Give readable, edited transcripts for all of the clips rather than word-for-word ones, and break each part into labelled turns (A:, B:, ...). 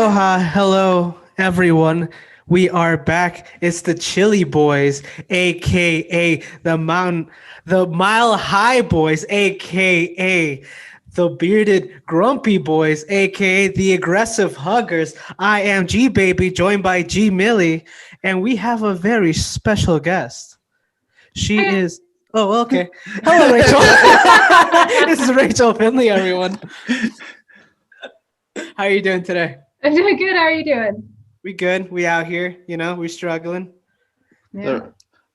A: Aloha, hello everyone. We are back. It's the Chili Boys, aka the Mile High Boys, aka the Bearded Grumpy Boys, aka the Aggressive Huggers. I am G Baby, joined by G Millie, and we have a very special guest. She is. Oh, okay. Hello, Rachel. This is Rachel Finley, everyone. How are you doing today?
B: I'm doing good. How are you doing?
A: We good. We out here. We're struggling.
B: Yeah.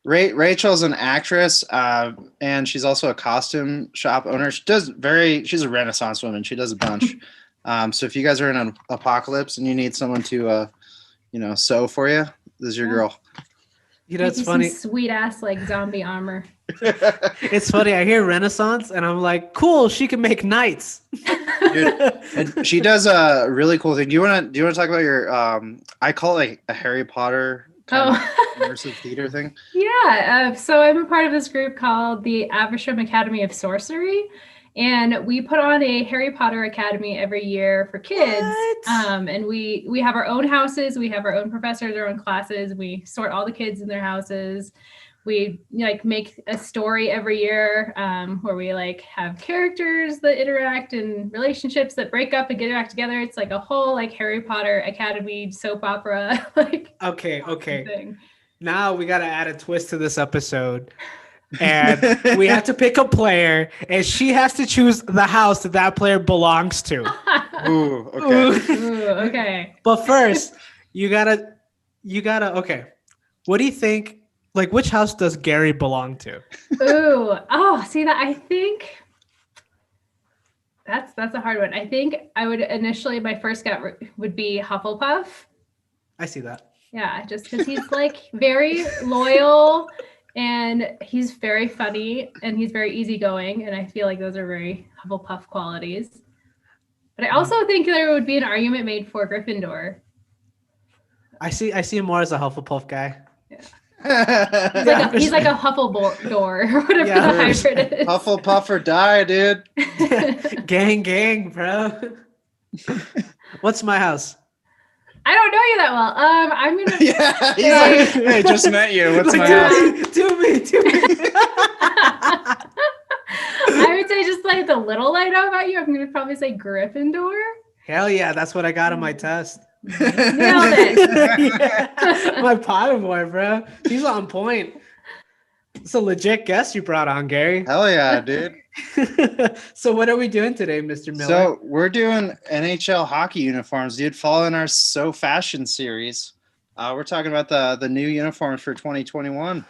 C: Rachel's an actress, and she's also a costume shop owner. She's a Renaissance woman. She does a bunch. So if you guys are in an apocalypse and you need someone to, sew for you, this is your girl.
A: It's funny.
B: Sweet ass like zombie armor.
A: It's funny. I hear Renaissance, and I'm like, cool. She can make knights.
C: Dude, and she does a really cool thing. Do you want to talk about your? I call it like a Harry Potter kind of immersive theater thing.
B: Yeah. So I'm a part of this group called the Aversham Academy of Sorcery, and we put on a Harry Potter Academy every year for kids. And we have our own houses. We have our own professors, our own classes. We sort all the kids in their houses. We make a story every year where we have characters that interact and relationships that break up and get back together. It's like a whole Harry Potter Academy soap opera
A: Okay.
B: thing.
A: Now we got to add a twist to this episode. And we have to pick a player, and she has to choose the house that player belongs to.
C: Ooh, okay.
B: Ooh, okay.
A: But first, you gotta. Okay, what do you think? Which house does Gary belong to?
B: See that? I think that's a hard one. I think I would initially, my first gut would be Hufflepuff.
A: I see that.
B: Yeah, just because he's very loyal and he's very funny and he's very easygoing, and I feel like those are very Hufflepuff qualities. But I also think there would be an argument made for Gryffindor.
A: I see him more as a Hufflepuff guy.
B: Yeah. He's like a Hufflepuff door or whatever the hybrid is.
C: Hufflepuff or die, dude.
A: Gang, bro. What's my house?
B: I don't know you that well. I'm gonna.
C: Yeah, he's like, hey, just met you. What's my house?
A: To me.
B: I would say just the little I know about you, I'm gonna probably say Gryffindor.
A: Hell yeah, that's what I got on my test.
B: Nailed it.
A: Yeah. My Potter boy, bro. He's on point. It's a legit guest you brought on, Gary.
C: Hell yeah, dude.
A: So what are we doing today, Mr. Miller?
C: So we're doing NHL hockey uniforms, dude. Following our So Fashion series. We're talking about the new uniforms for 2021.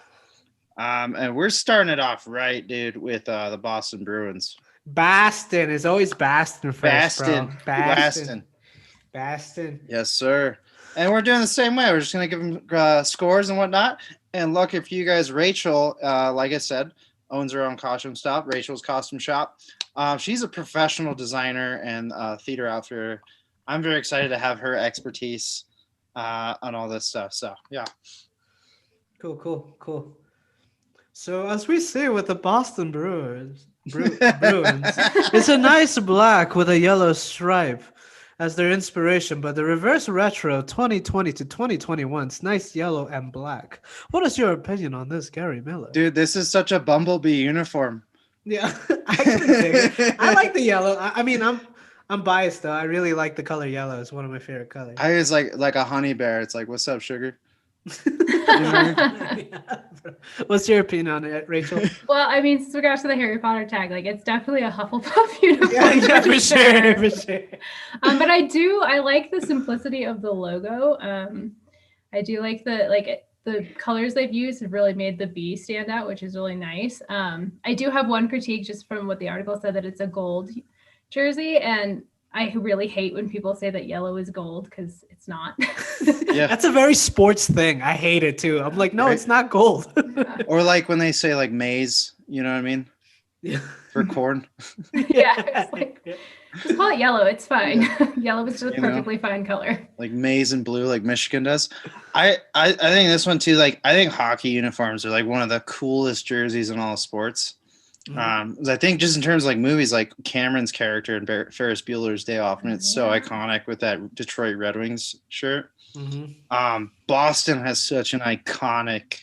C: And we're starting it off right, dude, with the Boston Bruins.
A: Baston is always Baston first, bro.
C: Baston. Yes, sir. And we're doing the same way. We're just going to give them scores and whatnot. And lucky for you guys, Rachel, like I said, owns her own costume shop, Rachel's Costume Shop. She's a professional designer and theater outfitter. I'm very excited to have her expertise on all this stuff. So, yeah.
A: Cool. So as we see with the Boston Bruins, it's a nice black with a yellow stripe as their inspiration, but the reverse retro 2020 to 2021's nice yellow and black. What is your opinion on this, Gary Miller?
C: Dude, this is such a Bumblebee uniform.
A: Yeah, I can dig it. I like the yellow. I mean, I'm biased though. I really like the color yellow. It's one of my favorite colors.
C: I was like a honey bear. It's like, what's up, sugar?
A: What's your opinion on it, Rachel?
B: Well, I mean, since we got to the Harry Potter tag, it's definitely a Hufflepuff uniform.
A: Yeah, for sure.
B: But I like the simplicity of the logo. I do like the colors they've used have really made the B stand out, which is really nice. I do have one critique just from what the article said, that it's a gold jersey, and I really hate when people say that yellow is gold because it's not.
C: Yeah,
A: that's a very sports thing. I hate it too. I'm like, no, right? It's not gold.
C: Or when they say maize, you know what I mean?
A: Yeah.
C: For corn.
B: Yeah, it's just call it yellow. It's fine. Yellow is just a perfectly fine color.
C: Like maize and blue, like Michigan does. I think this one too. I think hockey uniforms are one of the coolest jerseys in all sports. I think just in terms of like movies, like Cameron's character in Ferris Bueller's Day Off, and it's so iconic with that Detroit Red Wings shirt. Boston has such an iconic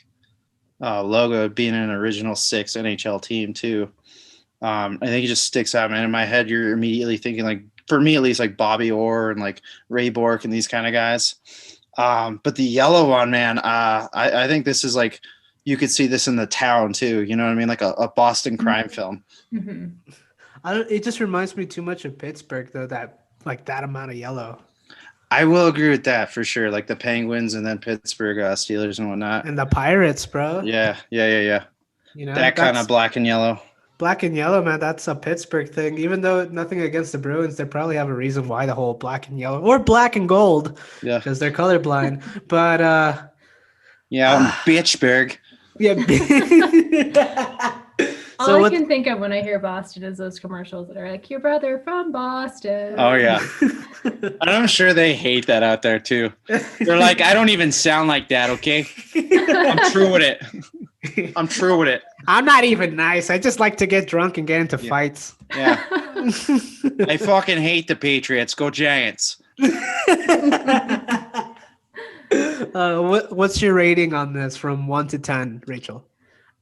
C: logo, being an original 6 NHL team too. I think it just sticks out, man. In my head, you're immediately thinking, like, for me at least, like Bobby Orr and like Ray Bourque and these kind of guys. But the yellow one, man, I think this is like, you could see this in The Town too. You know what I mean? Like a Boston crime film.
A: It just reminds me too much of Pittsburgh, though. That amount of yellow.
C: I will agree with that for sure. Like the Penguins and then Pittsburgh Steelers and whatnot.
A: And the Pirates, bro.
C: Yeah.
A: You know,
C: that kind of black and yellow.
A: Black and yellow, man, that's a Pittsburgh thing. Even though nothing against the Bruins, they probably have a reason why the whole black and yellow, or black and gold, because they're colorblind. But
C: Bitchburg.
A: Yeah.
B: All I can think of when I hear Boston is those commercials that are like, your brother from Boston.
C: Oh, yeah. And I'm sure they hate that out there, too. They're like, I don't even sound like that, okay? I'm true with it.
A: I'm not even nice. I just like to get drunk and get into fights.
C: Yeah. I fucking hate the Patriots. Go Giants.
A: What's your rating on this from 1 to 10, Rachel?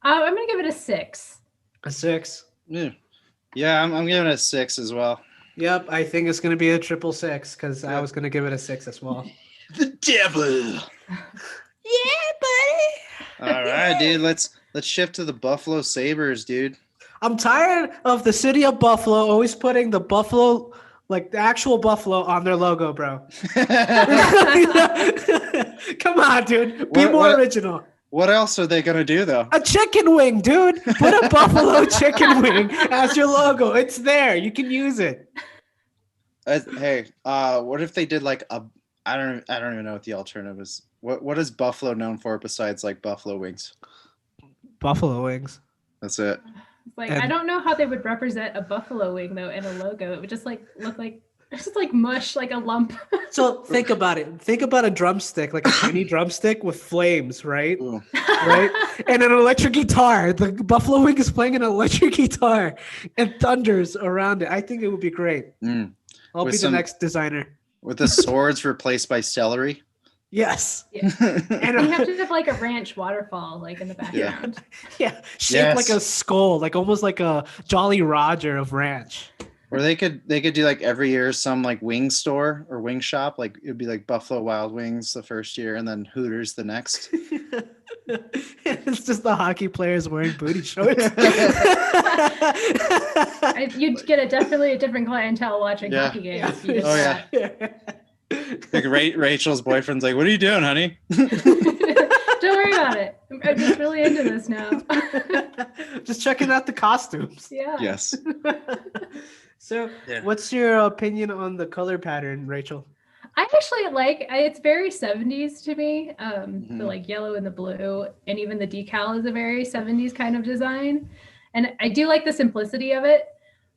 B: I'm going to give it a 6.
A: A 6?
C: Yeah, I'm giving it a 6 as well.
A: Yep, I think it's going to be a 666 because I was going to give it a 6 as well.
C: The devil.
A: Yeah, buddy.
C: All right, dude. Let's shift to the Buffalo Sabres, dude.
A: I'm tired of the city of Buffalo always putting the Buffalo, like the actual Buffalo, on their logo, bro. Come on, dude. Be more original.
C: What else are they gonna do though?
A: A chicken wing, dude. Put a Buffalo chicken wing as your logo. It's there. You can use it.
C: Hey, what if they did like a? I don't even know what the alternative is. What is Buffalo known for besides like buffalo wings?
A: Buffalo wings.
C: That's it.
B: Like, I don't know how they would represent a buffalo wing though in a logo. It would just like look like it's just like mush, like a lump.
A: So think about it. Think about a drumstick, like a tiny drumstick with flames, right?
C: Ooh.
A: Right? And an electric guitar. The buffalo wing is playing an electric guitar and thunders around it. I think it would be great. I'll be the next designer.
C: With the swords replaced by celery.
A: Yes.
B: Yeah. And you have to have like a ranch waterfall like in the background.
A: Yeah. Shaped like a skull, like almost like a Jolly Roger of ranch.
C: Or they could do like every year some like wing store or wing shop. Like it'd be like Buffalo Wild Wings the first year and then Hooters the next.
A: It's just the hockey players wearing booty shorts.
B: You'd get definitely a different clientele watching hockey games.
C: Yeah. Like Rachel's boyfriend's like, "What are you doing, honey?"
B: Don't worry about it. I'm just really into this now.
A: Just checking out the costumes.
B: Yeah.
C: Yes.
A: So, what's your opinion on the color pattern, Rachel?
B: I actually it's very 70s to me. The like yellow and the blue, and even the decal is a very 70s kind of design. And I do like the simplicity of it.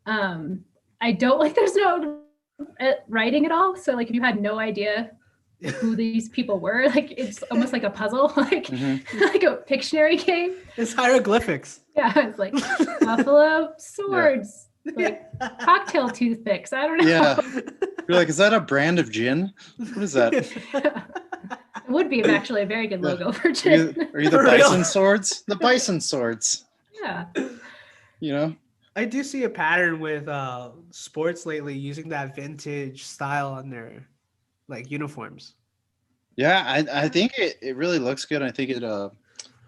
B: I don't like there's no writing at all. So like if you had no idea who these people were, like it's almost like a puzzle, like like a Pictionary game.
A: It's hieroglyphics.
B: Yeah, it's like buffalo swords. Like cocktail toothpicks. I don't know.
C: Yeah. You're like, is that a brand of gin? What is that?
B: It would be actually a very good logo for gin.
C: Are you the bison swords? The bison swords.
B: Yeah.
C: You know?
A: I do see a pattern with sports lately using that vintage style on their like uniforms.
C: Yeah, I think it really looks good. I think it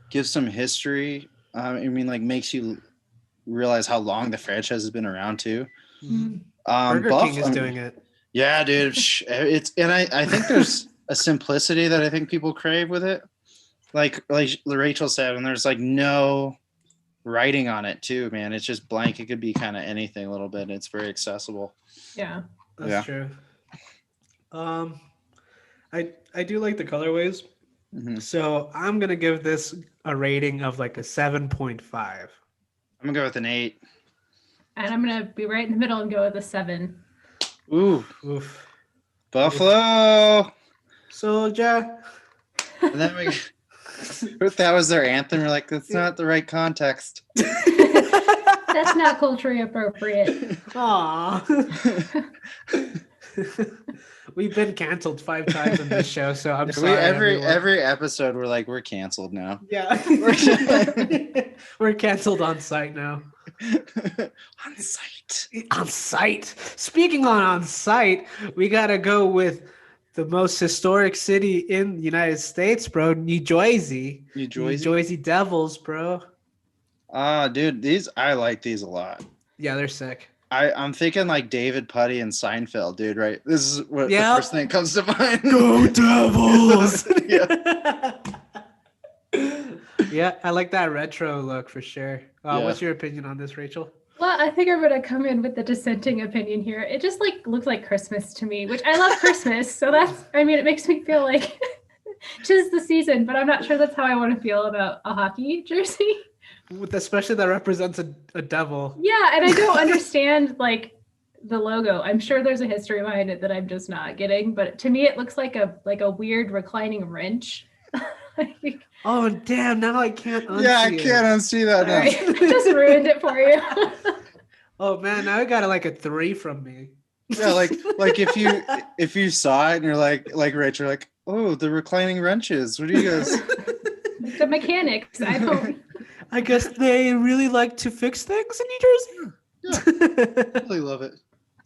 C: gives some history. I mean, like makes you realize how long the franchise has been around too.
A: Burger King is doing it.
C: Yeah, dude. I think there's a simplicity that I think people crave with it. Like Rachel said, and there's like no writing on it too, man. It's just blank. It could be kind of anything a little bit. It's very accessible.
B: Yeah.
A: That's true. I do like the colorways. So I'm gonna give this a rating of like a 7.5.
C: I'm gonna go with an 8.
B: And I'm gonna be right in the middle and go with a 7.
A: Oof.
C: Buffalo.
A: Soldier.
C: And then that was their anthem. We're like, that's not the right context.
B: That's not culturally appropriate.
A: Aw. We've been canceled 5 times on this show, so I'm sorry.
C: Every episode we're canceled now.
A: Yeah. We're canceled on site now.
C: On site.
A: On site. Speaking on site, we gotta go with the most historic city in the United States, bro. New Jersey.
C: New Jersey?
A: New Jersey Devils, bro.
C: Dude, I like these a lot.
A: Yeah, they're sick.
C: I'm thinking like David Putty and Seinfeld, dude, right? This is what the
A: Yep.
C: first thing that comes to mind.
A: Go Devils!
C: Yeah.
A: Yeah, I like that retro look for sure.
C: Yeah.
A: What's your opinion on this, Rachel?
B: Well, I think I'm gonna come in with the dissenting opinion here. It just like looks like Christmas to me, which I love Christmas. So it makes me feel like 'tis the season, but I'm not sure that's how I want to feel about a hockey jersey.
A: Especially that represents a devil.
B: Yeah, and I don't understand like the logo. I'm sure there's a history behind it that I'm just not getting, but to me it looks like a weird reclining wrench. Like,
A: Oh damn! Now I can't unsee
C: Yeah, I
A: it.
C: can't unsee that now.
B: sorry. I just ruined it for you.
A: Oh man, now I got a 3 from me.
C: Yeah, like if you saw it and you're like Rachel, like, oh, the reclining wrenches. What do you guys?
B: The mechanics. I don't.
A: I guess they really like to fix things in New Jersey.
C: Yeah, really love it.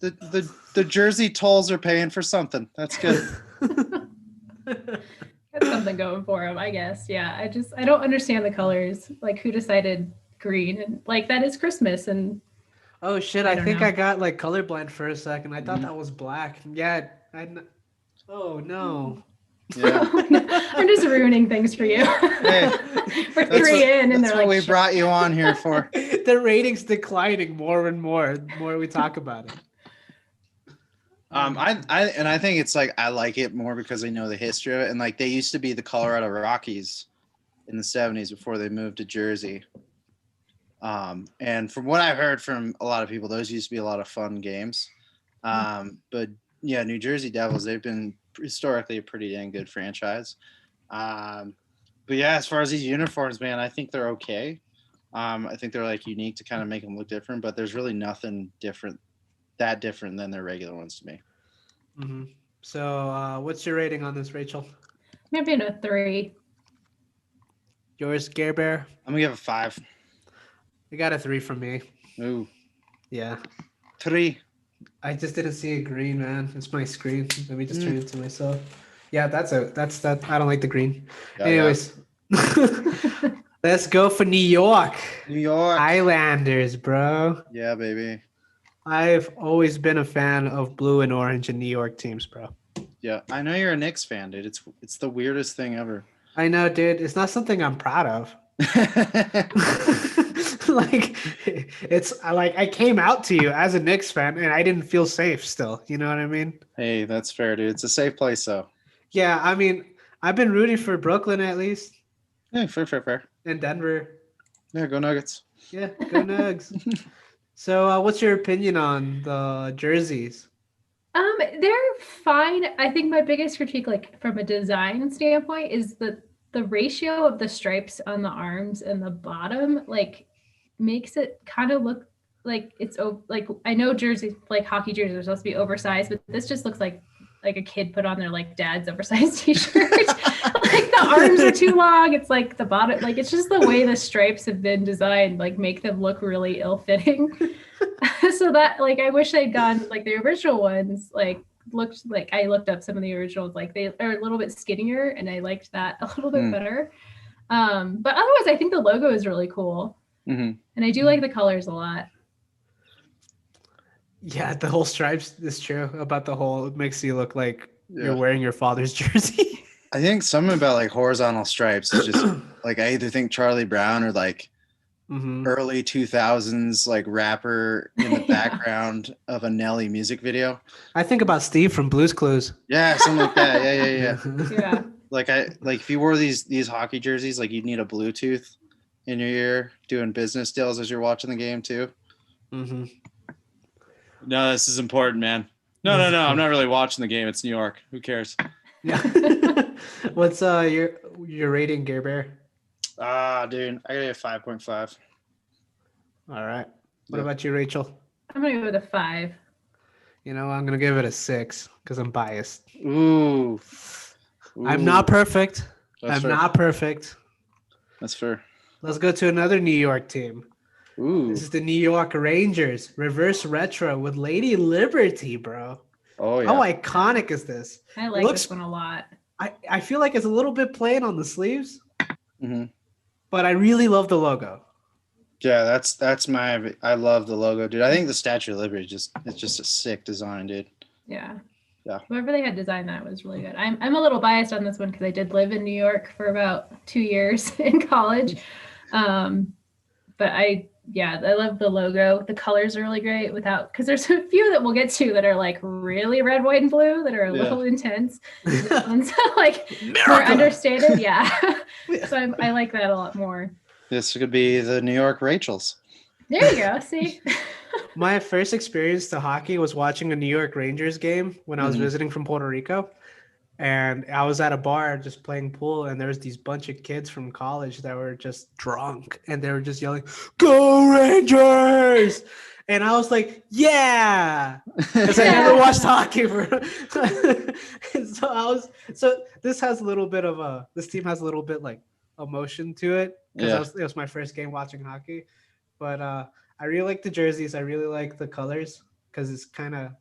C: The Jersey tolls are paying for something. That's good.
B: Got something going for him, I guess. Yeah, I don't understand the colors. Like, who decided green? And like that is Christmas. And
A: Oh shit!
B: I
A: I
B: don't
A: think
B: know.
A: I got like colorblind for a second. I thought that was black. Yeah. Oh no.
C: Yeah.
B: I'm just ruining things for you.
C: Hey,
B: We're 3 in, and
C: that's
B: they're
C: what
B: like,
C: we brought you on here for.
A: The ratings declining more and more the more we talk about it.
C: I think it's like I like it more because I know the history of it, and like they used to be the Colorado Rockies in the 70s before they moved to Jersey. And from what I've heard from a lot of people, those used to be a lot of fun games. But yeah, New Jersey Devils, they've been historically a pretty dang good franchise. But yeah, as far as these uniforms, man, I think they're okay. I think they're like unique to kind of make them look different, but there's really nothing different than their regular ones to me.
A: Mm-hmm. So, what's your rating on this, Rachel?
B: maybe a 3.
A: Yours, Gare Bear?
C: I'm gonna give it 5.
A: You got a 3 from me.
C: Ooh,
A: Yeah.
C: 3.
A: I just didn't see a green, man. It's my screen. Let me just turn it to myself. Yeah, that's that. I don't like the green.
C: Yeah,
A: Anyways, let's go for New York.
C: New York.
A: Islanders, bro.
C: Yeah, baby.
A: I've always been a fan of blue and orange and New York teams, bro.
C: Yeah, I know you're a Knicks fan, dude. It's the weirdest thing ever.
A: I know, dude. It's not something I'm proud of. Like, it's like I came out to you as a Knicks fan and I didn't feel safe still. You know what I mean?
C: Hey, that's fair, dude. It's a safe place, though.
A: Yeah, I mean, I've been rooting for Brooklyn at least
C: Yeah, fair.
A: and Denver.
C: Yeah, go Nuggets.
A: Yeah, go Nugs. So, what's your opinion on the jerseys?
B: They're fine. I think my biggest critique, like from a design standpoint, is the ratio of the stripes on the arms and the bottom, like, makes it kind of look like it's like, I know jerseys, like hockey jerseys, are supposed to be oversized, but this just looks like a kid put on their like dad's oversized t-shirt. Like the arms are too long. It's like the bottom, like it's just the way the stripes have been designed, like make them look really ill-fitting. So that, like, I wish they'd gone like the original ones, like looked like, I looked up some of the originals, like they are a little bit skinnier and I liked that a little bit better. But otherwise I think the logo is really cool.
C: Mm-hmm.
B: And I do like the colors a lot.
A: Yeah, the whole stripes is true about the whole. It makes you look like
C: Yeah.
A: you're wearing your father's jersey.
C: I think something about like horizontal stripes is just like I either think Charlie Brown or like early 2000s like rapper in the background of a Nelly music video.
A: I think about Steve from Blue's Clues.
C: Yeah, something like that. Yeah.
B: Yeah.
C: Like if you wore these hockey jerseys, like you'd need a Bluetooth in your ear doing business deals as you're watching the game too.
A: Mm-hmm.
C: No, this is important, man. No. I'm not really watching the game. It's New York. Who cares?
A: Yeah. What's your rating, Gare Bear?
C: Dude, I gotta get 5.5.
A: All right. What about you, Rachel?
B: I'm gonna go with a 5.
A: You know, I'm gonna give it a 6 because I'm biased.
C: Ooh.
A: I'm not perfect.
C: That's
A: I'm
C: fair.
A: not perfect.
C: That's fair.
A: Let's go to another New York team.
C: Ooh.
A: This is the New York Rangers, reverse retro with Lady Liberty, bro.
C: Oh, yeah.
A: How iconic is this?
B: I like this one a lot.
A: I feel like it's a little bit plain on the sleeves,
C: Mm-hmm.
A: but I really love the logo.
C: Yeah, that's my. I love the logo, dude. I think the Statue of Liberty it's just a sick design, dude.
B: Yeah.
C: Yeah.
B: Whoever they had designed that was really good. I'm a little biased on this one because I did live in New York for about 2 years in college. But I love the logo. The colors are really great because there's a few that we'll get to that are like really red, white, and blue that are a little intense. This one's like more understated. Yeah. So I like that a lot more.
C: This could be the New York Rachels.
B: There you go. See?
A: My first experience to hockey was watching a New York Rangers game when I was visiting from Puerto Rico. And I was at a bar just playing pool, and there was these bunch of kids from college that were just drunk, and they were just yelling, "Go Rangers!" And I was like, "Yeah," because I never watched hockey. So this has a little bit of this team has a little bit like emotion to it because it was my first game watching hockey. But I really like the jerseys. I really like the colors because it's kind of,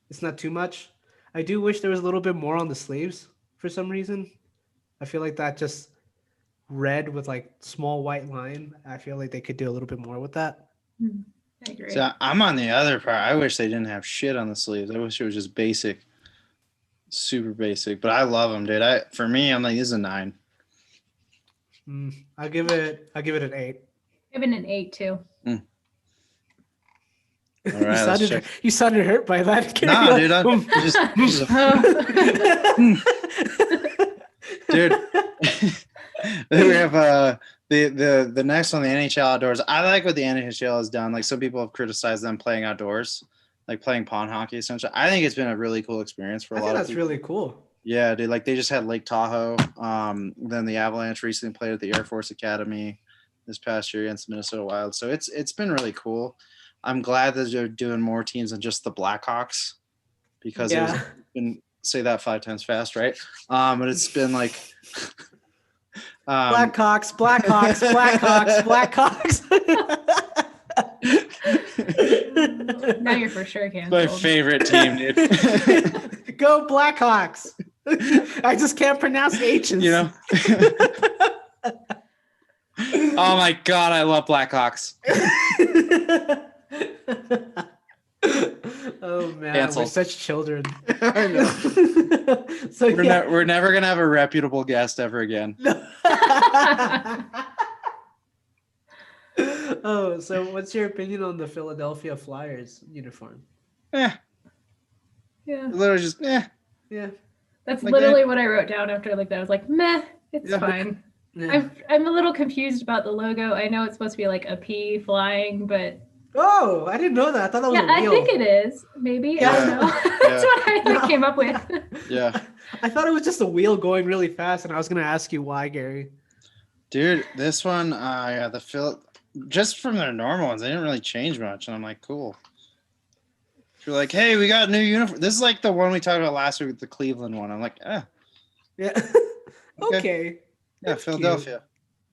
A: it's not too much. I do wish there was a little bit more on the sleeves for some reason. I feel like that just red with like small white line. I feel like they could do a little bit more with that.
B: I agree.
C: So I'm on the other part. I wish they didn't have shit on the sleeves. I wish it was just basic, super basic. But I love them, dude. For me, I'm like, this is a 9.
A: I'll give it an 8.
B: Give it an 8 too.
C: All right,
A: you sounded hurt by that.
C: Nah, dude. Dude, then we have the next one, the NHL outdoors. I like what the NHL has done. Like, some people have criticized them playing outdoors, like playing pond hockey. Essentially, I think it's been a really cool experience for a lot of people.
A: That's really cool.
C: Yeah, dude. Like, they just had Lake Tahoe. Then the Avalanche recently played at the Air Force Academy this past year against the Minnesota Wild. So it's been really cool. I'm glad that they're doing more teams than just the Blackhawks, because it's been, say that 5 times fast, right? But it's been like
A: Blackhawks.
B: Now you're for sure canceled.
C: My favorite team, dude.
A: Go Blackhawks. I just can't pronounce H's.
C: You know? Oh my God, I love Blackhawks.
A: Oh man,
C: Canceled.
A: we're such children.
C: I know.
A: So
C: we're never gonna have a reputable guest ever again.
A: Oh, so what's your opinion on the Philadelphia Flyers uniform?
B: Yeah.
C: Literally just
A: Yeah.
B: That's
C: like
B: literally what I wrote down after I looked at it. I was like, meh, it's fine.
A: Yeah.
B: I'm a little confused about the logo. I know it's supposed to be like a P flying, but
A: Oh, I didn't know that. I thought that was a wheel.
B: I think it is. Maybe. I don't know. That's what I came up with.
C: Yeah.
A: I thought it was just a wheel going really fast, and I was gonna ask you why, Gary.
C: Dude, this one, just from their normal ones, they didn't really change much, and I'm like, cool. If you're like, hey, we got a new uniform. This is like the one we talked about last week with the Cleveland one. I'm like,
A: Yeah. Okay.
C: Yeah,
A: That's
C: Philadelphia.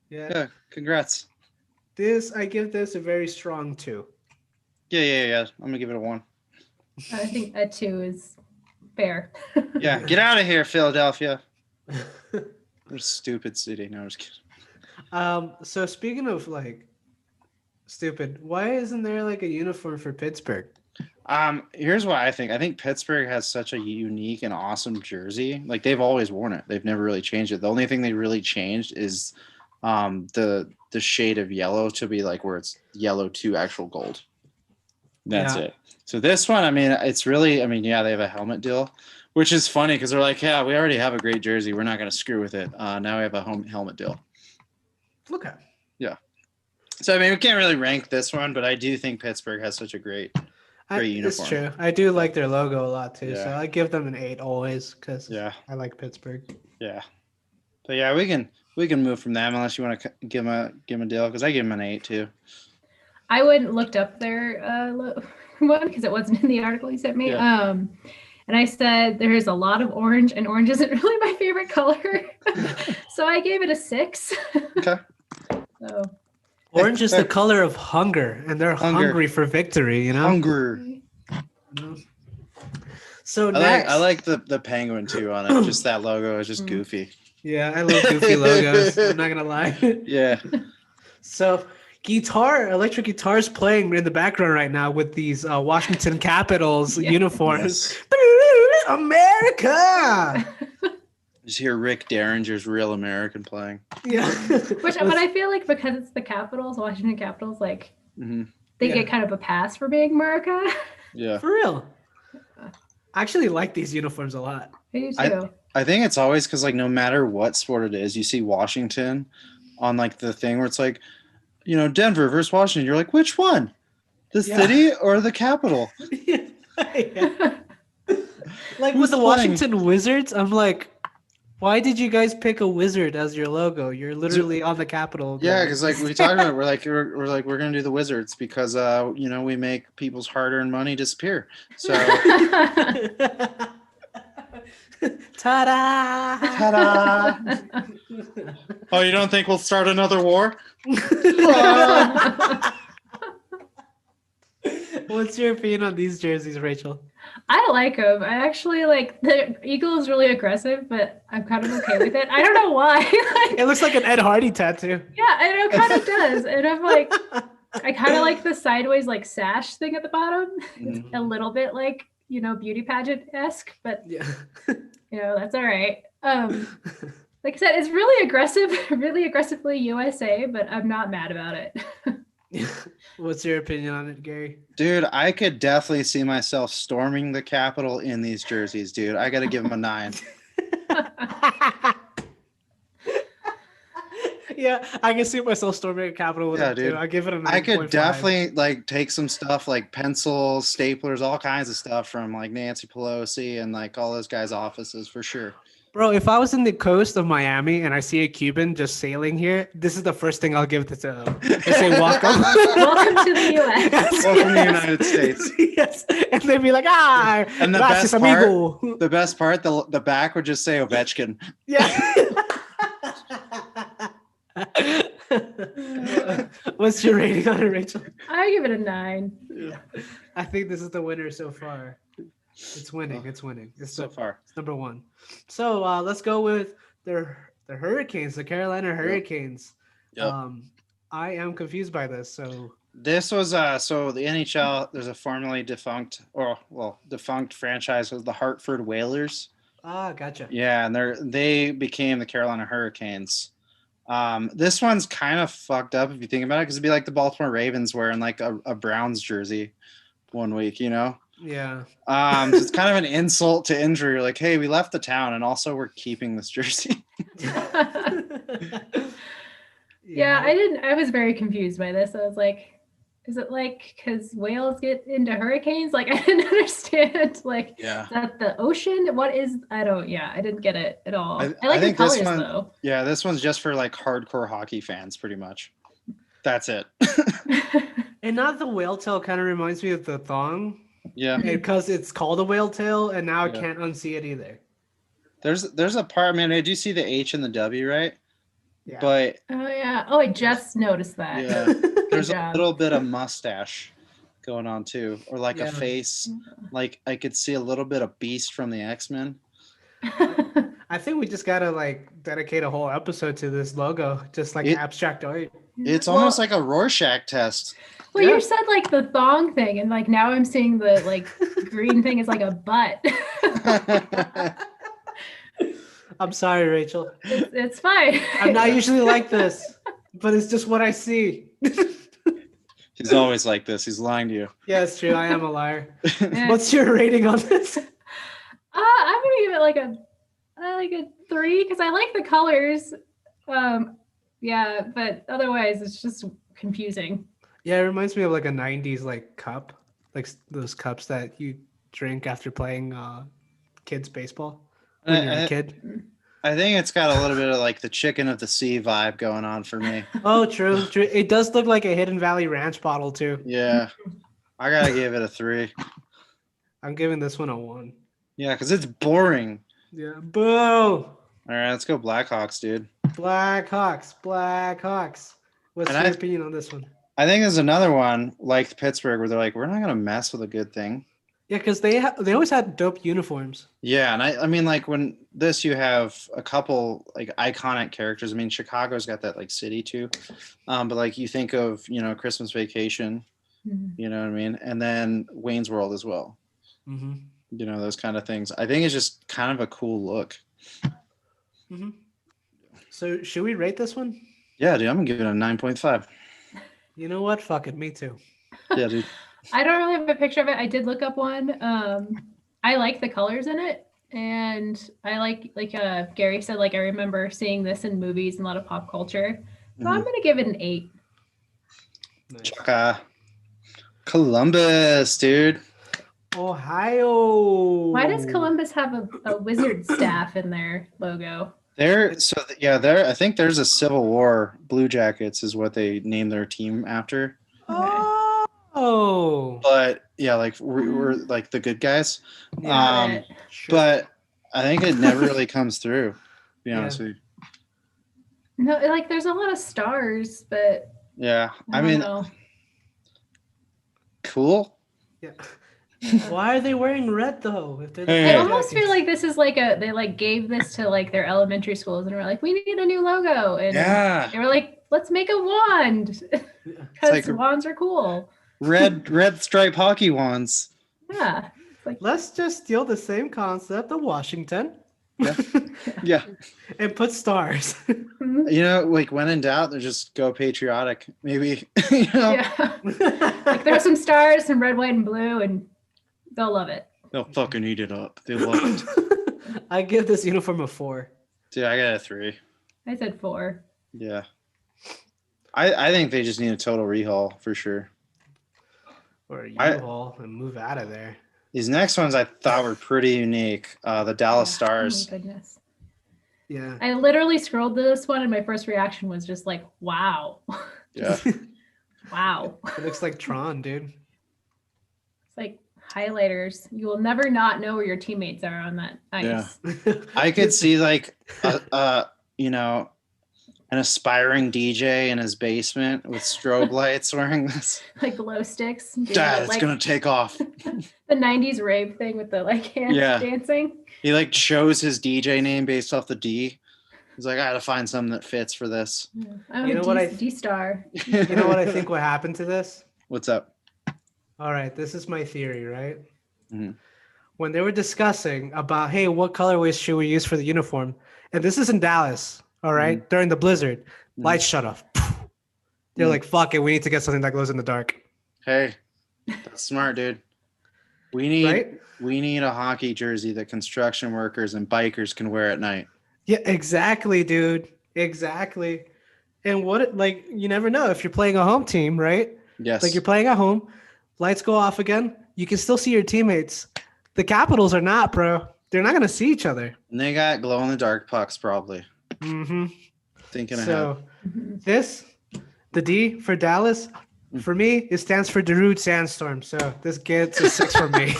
A: cute.
C: Yeah, congrats.
A: I give this a very strong 2.
C: Yeah. I'm gonna give it a 1.
B: I think a 2 is fair.
C: Yeah, get out of here, Philadelphia. What a stupid city. No, I'm just kidding.
A: So speaking of like stupid, why isn't there like a uniform for Pittsburgh?
C: Here's what I think. I think Pittsburgh has such a unique and awesome jersey. Like, they've always worn it. They've never really changed it. The only thing they really changed is the shade of yellow to be like where it's yellow to actual gold. That's it. So this one, I mean, it's really, I mean, yeah, they have a helmet deal, which is funny because they're like, yeah, we already have a great jersey. We're not going to screw with it. Now we have a helmet deal.
A: Okay.
C: Yeah. So, I mean, we can't really rank this one, but I do think Pittsburgh has such a great uniform.
A: It's true. I do like their logo a lot too.
C: Yeah.
A: So I give them an 8 always because
C: I
A: like Pittsburgh.
C: Yeah. But yeah, we can move from them unless you want to give them a deal, because I give them an 8 too.
B: I went and looked up their one because it wasn't in the article you sent me.
C: Yeah.
B: And I said there's a lot of orange, and orange isn't really my favorite color, so I gave it a 6.
C: Okay.
B: So
A: Orange is the color of hunger, and they're hungry for victory. You know.
C: Hunger.
A: So next,
C: I like the penguin too on it. Just that logo is just goofy.
A: yeah, I love goofy logos. I'm not gonna lie.
C: Yeah.
A: So electric guitars playing in the background right now with these Washington Capitals uniforms.
C: Yes.
A: America.
C: Just hear Rick Derringer's Real American playing.
A: Yeah.
B: but I feel like because it's the Capitals, Washington Capitals, like they get kind of a pass for being America.
C: Yeah.
A: For real. I actually like these uniforms a lot.
B: I do too.
C: I think it's always because like no matter what sport it is, you see Washington on like the thing where it's like, Denver versus Washington. You're like, which one? The city or the capital?
A: Yeah. Like
C: Who's
A: with the
C: playing?
A: Washington Wizards, I'm like, why did you guys pick a wizard as your logo? You're literally on the Capitol.
C: Yeah, because like we talked about it, we're gonna do the Wizards because we make people's hard-earned money disappear. So
A: Ta-da!
C: ta-da! Oh, you don't think we'll start another war?
A: What's your opinion on these jerseys, Rachel?
B: I like them. I actually like the eagle is really aggressive, but I'm kind of okay with it. I don't know why.
A: It looks like an Ed Hardy tattoo.
B: Yeah, I know, it kind of does. And I'm like, I kind of like the sideways like sash thing at the bottom. It's a little bit like, beauty pageant-esque, but
A: Yeah.
B: That's all right. Like I said, it's really aggressive, really aggressively USA, but I'm not mad about it.
A: What's your opinion on it, Gary?
C: Dude, I could definitely see myself storming the Capitol in these jerseys, dude. I got to give them a 9.
A: Yeah, I can see myself storming a Capitol with it
C: dude.
A: too. I give it a 9.5.
C: I could definitely like take some stuff like pencils, staplers, all kinds of stuff from like Nancy Pelosi and like all those guys' offices for sure.
A: Bro, if I was in the coast of Miami and I see a Cuban just sailing here, this is the first thing I'll give to them. I say, welcome.
B: Welcome to the U.S.
A: Yes,
C: Welcome to the United States.
A: Yes. And they'd be like,
C: And the
A: gracias,
C: best
A: amigo.
C: the best part, the back would just say Ovechkin.
A: Yeah. What's your rating on it, Rachel?
B: I give it a 9.
A: I think this is the winner so far. It's winning. It's
C: So far.
A: It's number 1. So let's go with the Hurricanes, the Carolina Hurricanes.
C: Yep.
A: I am confused by this. So
C: this was so the NHL. There's a formerly defunct franchise was the Hartford Whalers.
A: Gotcha.
C: Yeah, and they became the Carolina Hurricanes. This one's kind of fucked up if you think about it, because it'd be like the Baltimore Ravens wearing like a Browns jersey one week, Yeah. So it's kind of an insult to injury. You're like, hey, we left the town, and also we're keeping this jersey.
B: Yeah, I was very confused by this. I was like, is it like because whales get into hurricanes? Like, I didn't understand. Like, is that the ocean? What is? I didn't get it at all. I like the colors though.
C: Yeah, this one's just for like hardcore hockey fans, pretty much. That's it.
A: And not the whale tail kind of reminds me of the thong.
C: Yeah.
A: Because it's called a whale tail, and now I can't unsee it either.
C: There's a part, man. I do see the H and the W, right?
A: Yeah.
C: But
B: I just noticed that.
C: yeah, there's a little bit of mustache going on too, or like a face. Like I could see a little bit of Beast from the X-Men.
A: I think we just gotta like dedicate a whole episode to this logo, just like abstract art.
C: It's almost like a Rorschach test.
B: Well, you said like the thong thing, and like now I'm seeing the like green thing is like a butt.
A: I'm sorry, Rachel.
B: It's fine.
A: I'm not usually like this, but it's just what I see.
C: He's always like this. He's lying to you.
A: Yeah, it's true. I am a liar. What's your rating on this?
B: I'm gonna give it like a 3 because I like the colors. Yeah, but otherwise it's just confusing.
A: Yeah, it reminds me of like a 90s like cup, like those cups that you drink after playing kids baseball when you're a kid.
C: I think it's got a little bit of like the chicken of the sea vibe going on for me.
A: Oh, true. It does look like a Hidden Valley Ranch bottle too.
C: Yeah, I gotta give it a 3.
A: I'm giving this one a 1.
C: Yeah, because it's boring.
A: Yeah. Boo.
C: All right, let's go Blackhawks, dude.
A: Blackhawks. What's
C: And
A: your opinion on this one?
C: I think there's another one like Pittsburgh where they're like, we're not gonna mess with a good thing.
A: Yeah, because they always had dope uniforms.
C: Yeah, and I mean, like when this, you have a couple like iconic characters. I mean, Chicago's got that like city too, but like you think of Christmas Vacation, you know what I mean, and then Wayne's World as well.
A: Mm-hmm.
C: Those kind of things. I think it's just kind of a cool look.
A: Mm-hmm. So should we rate this one?
C: Yeah, dude, I'm gonna give it a 9.5.
A: You know what? Fuck it, me too.
C: Yeah, dude.
B: I don't really have a picture of it. I did look up one. I like the colors in it, and I like Gary said, like I remember seeing this in movies and a lot of pop culture. So I'm gonna give it an 8.
A: Nice.
C: Chaka. Columbus, dude.
A: Ohio.
B: Why does Columbus have a wizard staff in their logo?
C: I think there's a Civil War Blue Jackets is what they named their team after.
A: Oh.
C: But yeah, like we're like the good guys.
B: Yeah.
A: Sure.
C: But I think it never really comes through, to be honest with you.
B: No, like there's a lot of stars, but
C: Yeah.
B: I
C: mean,
B: don't know.
C: Cool.
A: Yeah. Why are they wearing red though? If they're the
C: Hey,
B: I
C: hey.
B: almost feel like this is like they like gave this to like their elementary schools and were like, we need a new logo. And
C: Yeah.
B: they were like, let's make a wand because
C: like
B: wands are cool.
C: Red stripe hockey wands.
B: Yeah.
A: Let's just steal the same concept of Washington.
C: Yeah.
A: And put stars.
C: Like when in doubt, they just go patriotic. Maybe.
B: Yeah. Like throw some stars, some red, white, and blue, and they'll love it.
C: They'll fucking eat it up. They love it.
A: I give this uniform a 4.
C: Dude, I got a 3.
B: I said 4.
C: Yeah. I think they just need a total rehaul for sure.
A: Or a U-Haul and move out of there.
C: These next ones I thought were pretty unique. The Dallas Stars.
B: Oh my goodness.
A: Yeah.
B: I literally scrolled to this one and my first reaction was just like, wow.
C: Yeah.
B: Wow.
A: It looks like Tron, dude.
B: It's like highlighters. You will never not know where your teammates are on that ice.
C: Yeah. I could see like an aspiring DJ in his basement with strobe lights wearing this.
B: Like glow sticks.
C: Dad, it's gonna take off.
B: The 90s rave thing with the like hands dancing.
C: He like chose his DJ name based off the D. He's like, I gotta find something that fits for this.
B: I'm a D-star.
A: You know what I think what happened to this?
C: What's up?
A: All right, this is my theory, right?
C: Mm-hmm.
A: When they were discussing about, hey, what colorways should we use for the uniform? And this is in Dallas, all right, during the blizzard. Lights shut off. They're like, fuck it, we need to get something that glows in the dark.
C: Hey, that's smart, dude. We need a hockey jersey that construction workers and bikers can wear at night.
A: Yeah, exactly, dude. Exactly. And you never know if you're playing a home team, right?
C: Yes.
A: Like you're playing at home, lights go off again, you can still see your teammates. The Capitals are not, bro. They're not going to see each other.
C: And they got glow in the dark pucks, probably.
A: Mm-hmm.
C: Thinking
A: so, the D for Dallas, for me, it stands for Darude Sandstorm. So this gets a 6 from me.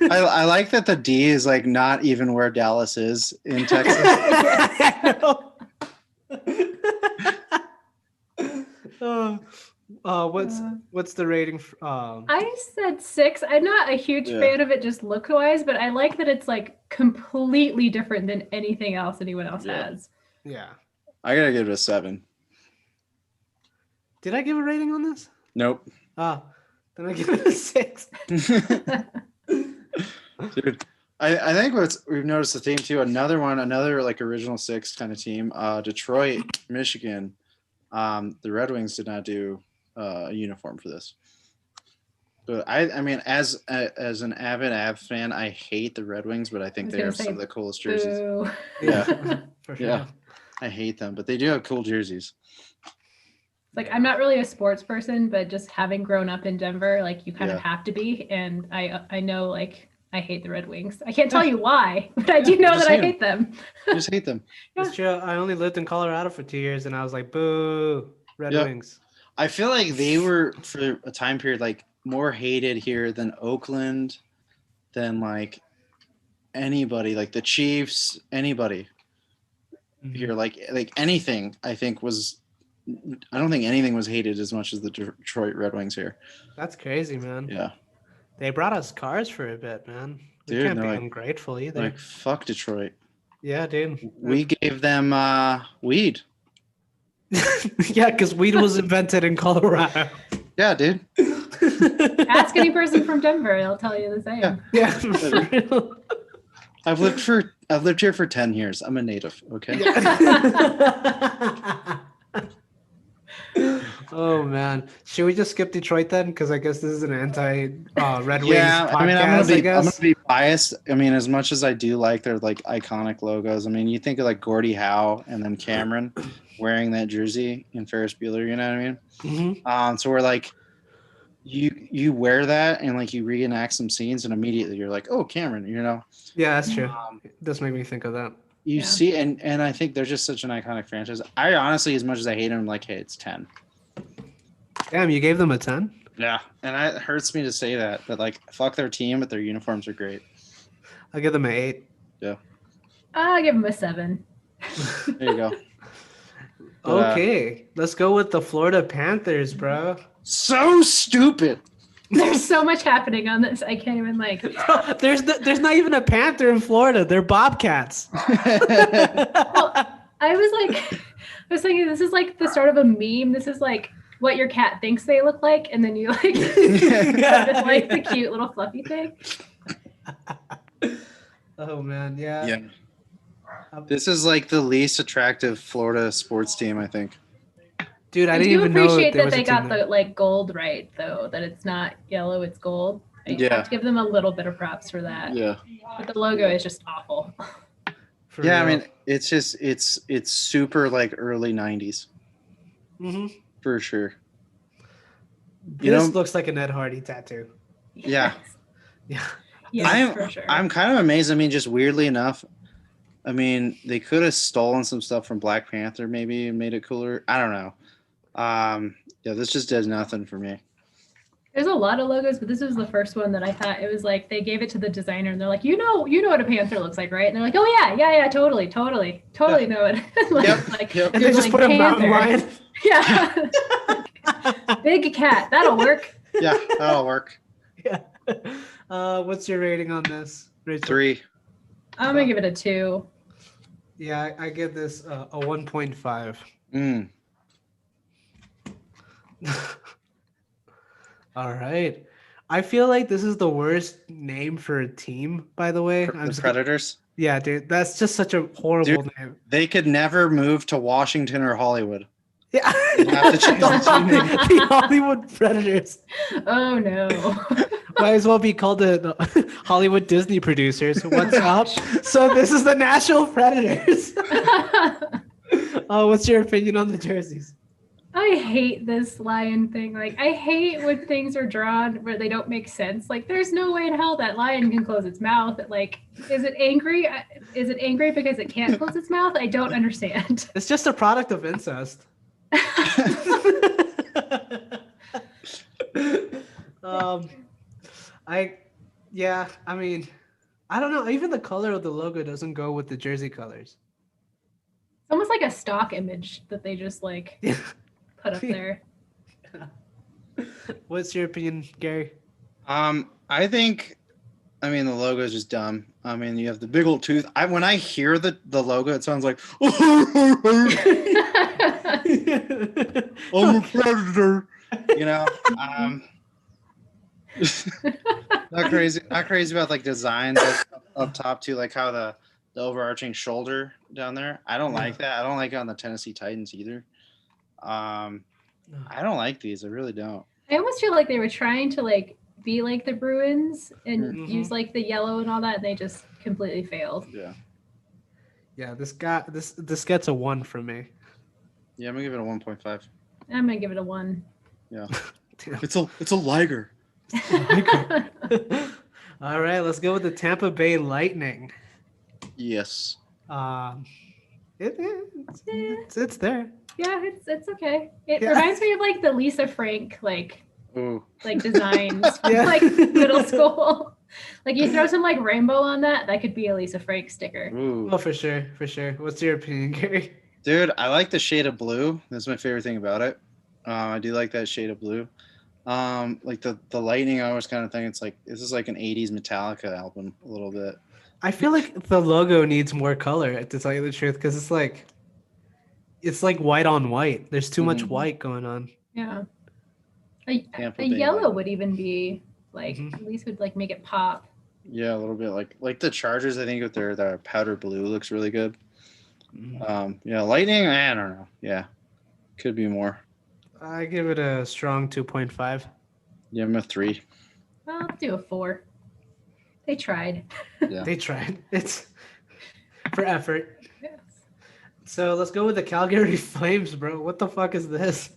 C: I like that the D is like not even where Dallas is in Texas.
A: What's the rating?
B: I said 6. I'm not a huge fan of it just look-wise, but I like that it's like completely different than anything else anyone else has.
A: Yeah.
C: I gotta give it a 7.
A: Did I give a rating on this?
C: Nope.
A: Then I give it a 6.
C: Dude, I think we've noticed the theme too. Another like original 6 kind of team. Detroit, Michigan. The Red Wings did not do a uniform for this. But I mean, as an avid Avs fan, I hate the Red Wings, but I think they have some of the coolest jerseys.
B: Boo.
C: Yeah,
A: For sure.
C: yeah. I hate them, but they do have cool jerseys.
B: Like I'm not really a sports person, but just having grown up in Denver, like you kind of have to be. And I know like I hate the Red Wings. I can't tell you why, but I do know that I hate them.
C: I just hate them.
A: It's true. I only lived in Colorado for 2 years, and I was like, boo, Red Wings.
C: I feel like they were, for a time period, like more hated here than Oakland, than like anybody, like the Chiefs, anybody here, like anything. I don't think anything was hated as much as the Detroit Red Wings here.
A: That's crazy, man.
C: Yeah.
A: They brought us cars for a bit, man. We
C: Dude,
A: can't be
C: like,
A: ungrateful either.
C: Like, fuck Detroit.
A: Yeah, dude.
C: We gave them weed.
A: Yeah, because weed was invented in Colorado.
C: Yeah, dude.
B: Ask any person from Denver; they'll tell you the same.
C: Yeah.
A: For real.
C: I've lived here for 10 years. I'm a native. Okay.
A: Oh man, should we just skip Detroit then? Because I guess this is an anti-Red Wings podcast.
C: I mean, I'm gonna be biased. I mean, as much as I do like their like iconic logos. I mean, you think of like Gordie Howe and then Cameron wearing that jersey in Ferris Bueller. You know what I mean?
A: Mm-hmm.
C: So we're like, you wear that and like you reenact some scenes and immediately you're like, oh, Cameron. You know?
A: Yeah, that's true. It does make me think of that.
C: You see, and I think they're just such an iconic franchise. I honestly, as much as I hate them, I'm like, hey, it's 10.
A: Damn, you gave them a 10?
C: Yeah, and it hurts me to say that, but like, fuck their team, but their uniforms are great.
A: I'll give them an 8.
C: Yeah.
B: I'll give them a 7.
C: There you go. But,
A: okay, let's go with the Florida Panthers, bro.
C: So stupid.
B: There's so much happening on this. I can't even like.
A: There's not even a panther in Florida. They're bobcats.
B: Well, I was thinking this is like the start of a meme. This is like what your cat thinks they look like, and then you like it's like the cute little fluffy thing.
A: Oh man, yeah.
C: Yeah. This is like the least attractive Florida sports team, I think.
A: Dude, I
B: I
A: didn't
B: do
A: even know
B: appreciate
A: there
B: that
A: was
B: they
A: a team
B: got
A: there.
B: the like gold right though, that it's not yellow, it's gold. I have to give them a little bit of props for that.
C: Yeah.
B: But the logo is just awful.
A: For
C: Yeah, I
A: real.
C: mean, it's just it's super like early 90s.
A: Mm-hmm.
C: For sure.
A: This looks like an Ed Hardy tattoo.
C: Yeah.
A: Yeah.
B: Yeah, for sure.
C: I'm kind of amazed. I mean, just weirdly enough, I mean, they could have stolen some stuff from Black Panther maybe and made it cooler. I don't know. Yeah, this just does nothing for me.
B: There's a lot of logos, but this was the first one that I thought it was like they gave it to the designer and they're like, you know what a panther looks like, right? And they're like, oh yeah, totally know it. Like,
C: Yep.
A: And they just put a mountain
B: panther.
A: lion.
B: Yeah. Big cat, that'll work.
C: Yeah, that'll work.
A: Yeah. What's your rating on this, Rachel?
C: 3.
B: I'm gonna give it a 2.
A: Yeah, I give this a 1.5. All right. I feel like this is the worst name for a team, by the way.
C: The Predators.
A: Yeah, dude. That's just such a horrible name.
C: They could never move to Washington or Hollywood.
A: Yeah.
C: have to change
A: The Hollywood Predators.
B: Oh no.
A: Might as well be called the Hollywood Disney producers. What's up? So this is the Nashville Predators. Oh, what's your opinion on the jerseys?
B: I hate this lion thing. Like, I hate when things are drawn where they don't make sense. Like, there's no way in hell that lion can close its mouth. Like, is it angry? Is it angry because it can't close its mouth? I don't understand.
A: It's just a product of incest. I mean, I don't know. Even the color of the logo doesn't go with the jersey colors.
B: It's almost like a stock image that they just like put up there.
A: What's your opinion, Gary?
C: I think, I mean, the logo is just dumb. I mean, you have the big old tooth. When I hear the logo, it sounds like, I'm a predator. You know, not crazy about like designs up top too, like how the overarching shoulder down there. I don't like that. I don't like it on the Tennessee Titans either. I don't like these. I really don't.
B: I almost feel like they were trying to like be like the Bruins and use like the yellow and all that, and they just completely failed.
C: Yeah.
A: Yeah, this gets a 1 from me.
C: Yeah, I'm gonna give it a 1.5.
B: I'm gonna give it a 1.
C: Yeah. It's a liger.
A: All right, let's go with the Tampa Bay Lightning.
C: Yes.
A: It's there.
B: Yeah, it's okay. It
A: Yeah.
B: reminds me of like the Lisa Frank
C: Ooh.
B: like designs from
A: Yeah.
B: like middle school. Like you throw some like rainbow on that could be a Lisa Frank sticker.
C: Ooh.
A: Oh, for sure. What's your opinion, Gary?
C: Dude, I like the shade of blue. That's my favorite thing about it. I do like that shade of blue. Like the Lightning, I always kind of think it's like this is like an '80s Metallica album a little bit.
A: I feel like the logo needs more color, to tell you the truth, because it's like white on white. There's too much white going on.
B: Yeah.
C: Tampa
B: A
C: Bay
B: yellow
C: Lightning.
B: would even be like at least would like make it pop.
C: Yeah, a little bit like the Chargers. I think with their powder blue looks really good. Yeah, Lightning. I don't know. Yeah, could be more.
A: I give it a strong 2.5.
C: Yeah, I'm a 3.
B: Well, I'll do a 4. They tried.
C: Yeah.
A: They tried. It's for effort.
B: Yes.
A: So let's go with the Calgary Flames, bro. What the fuck is this?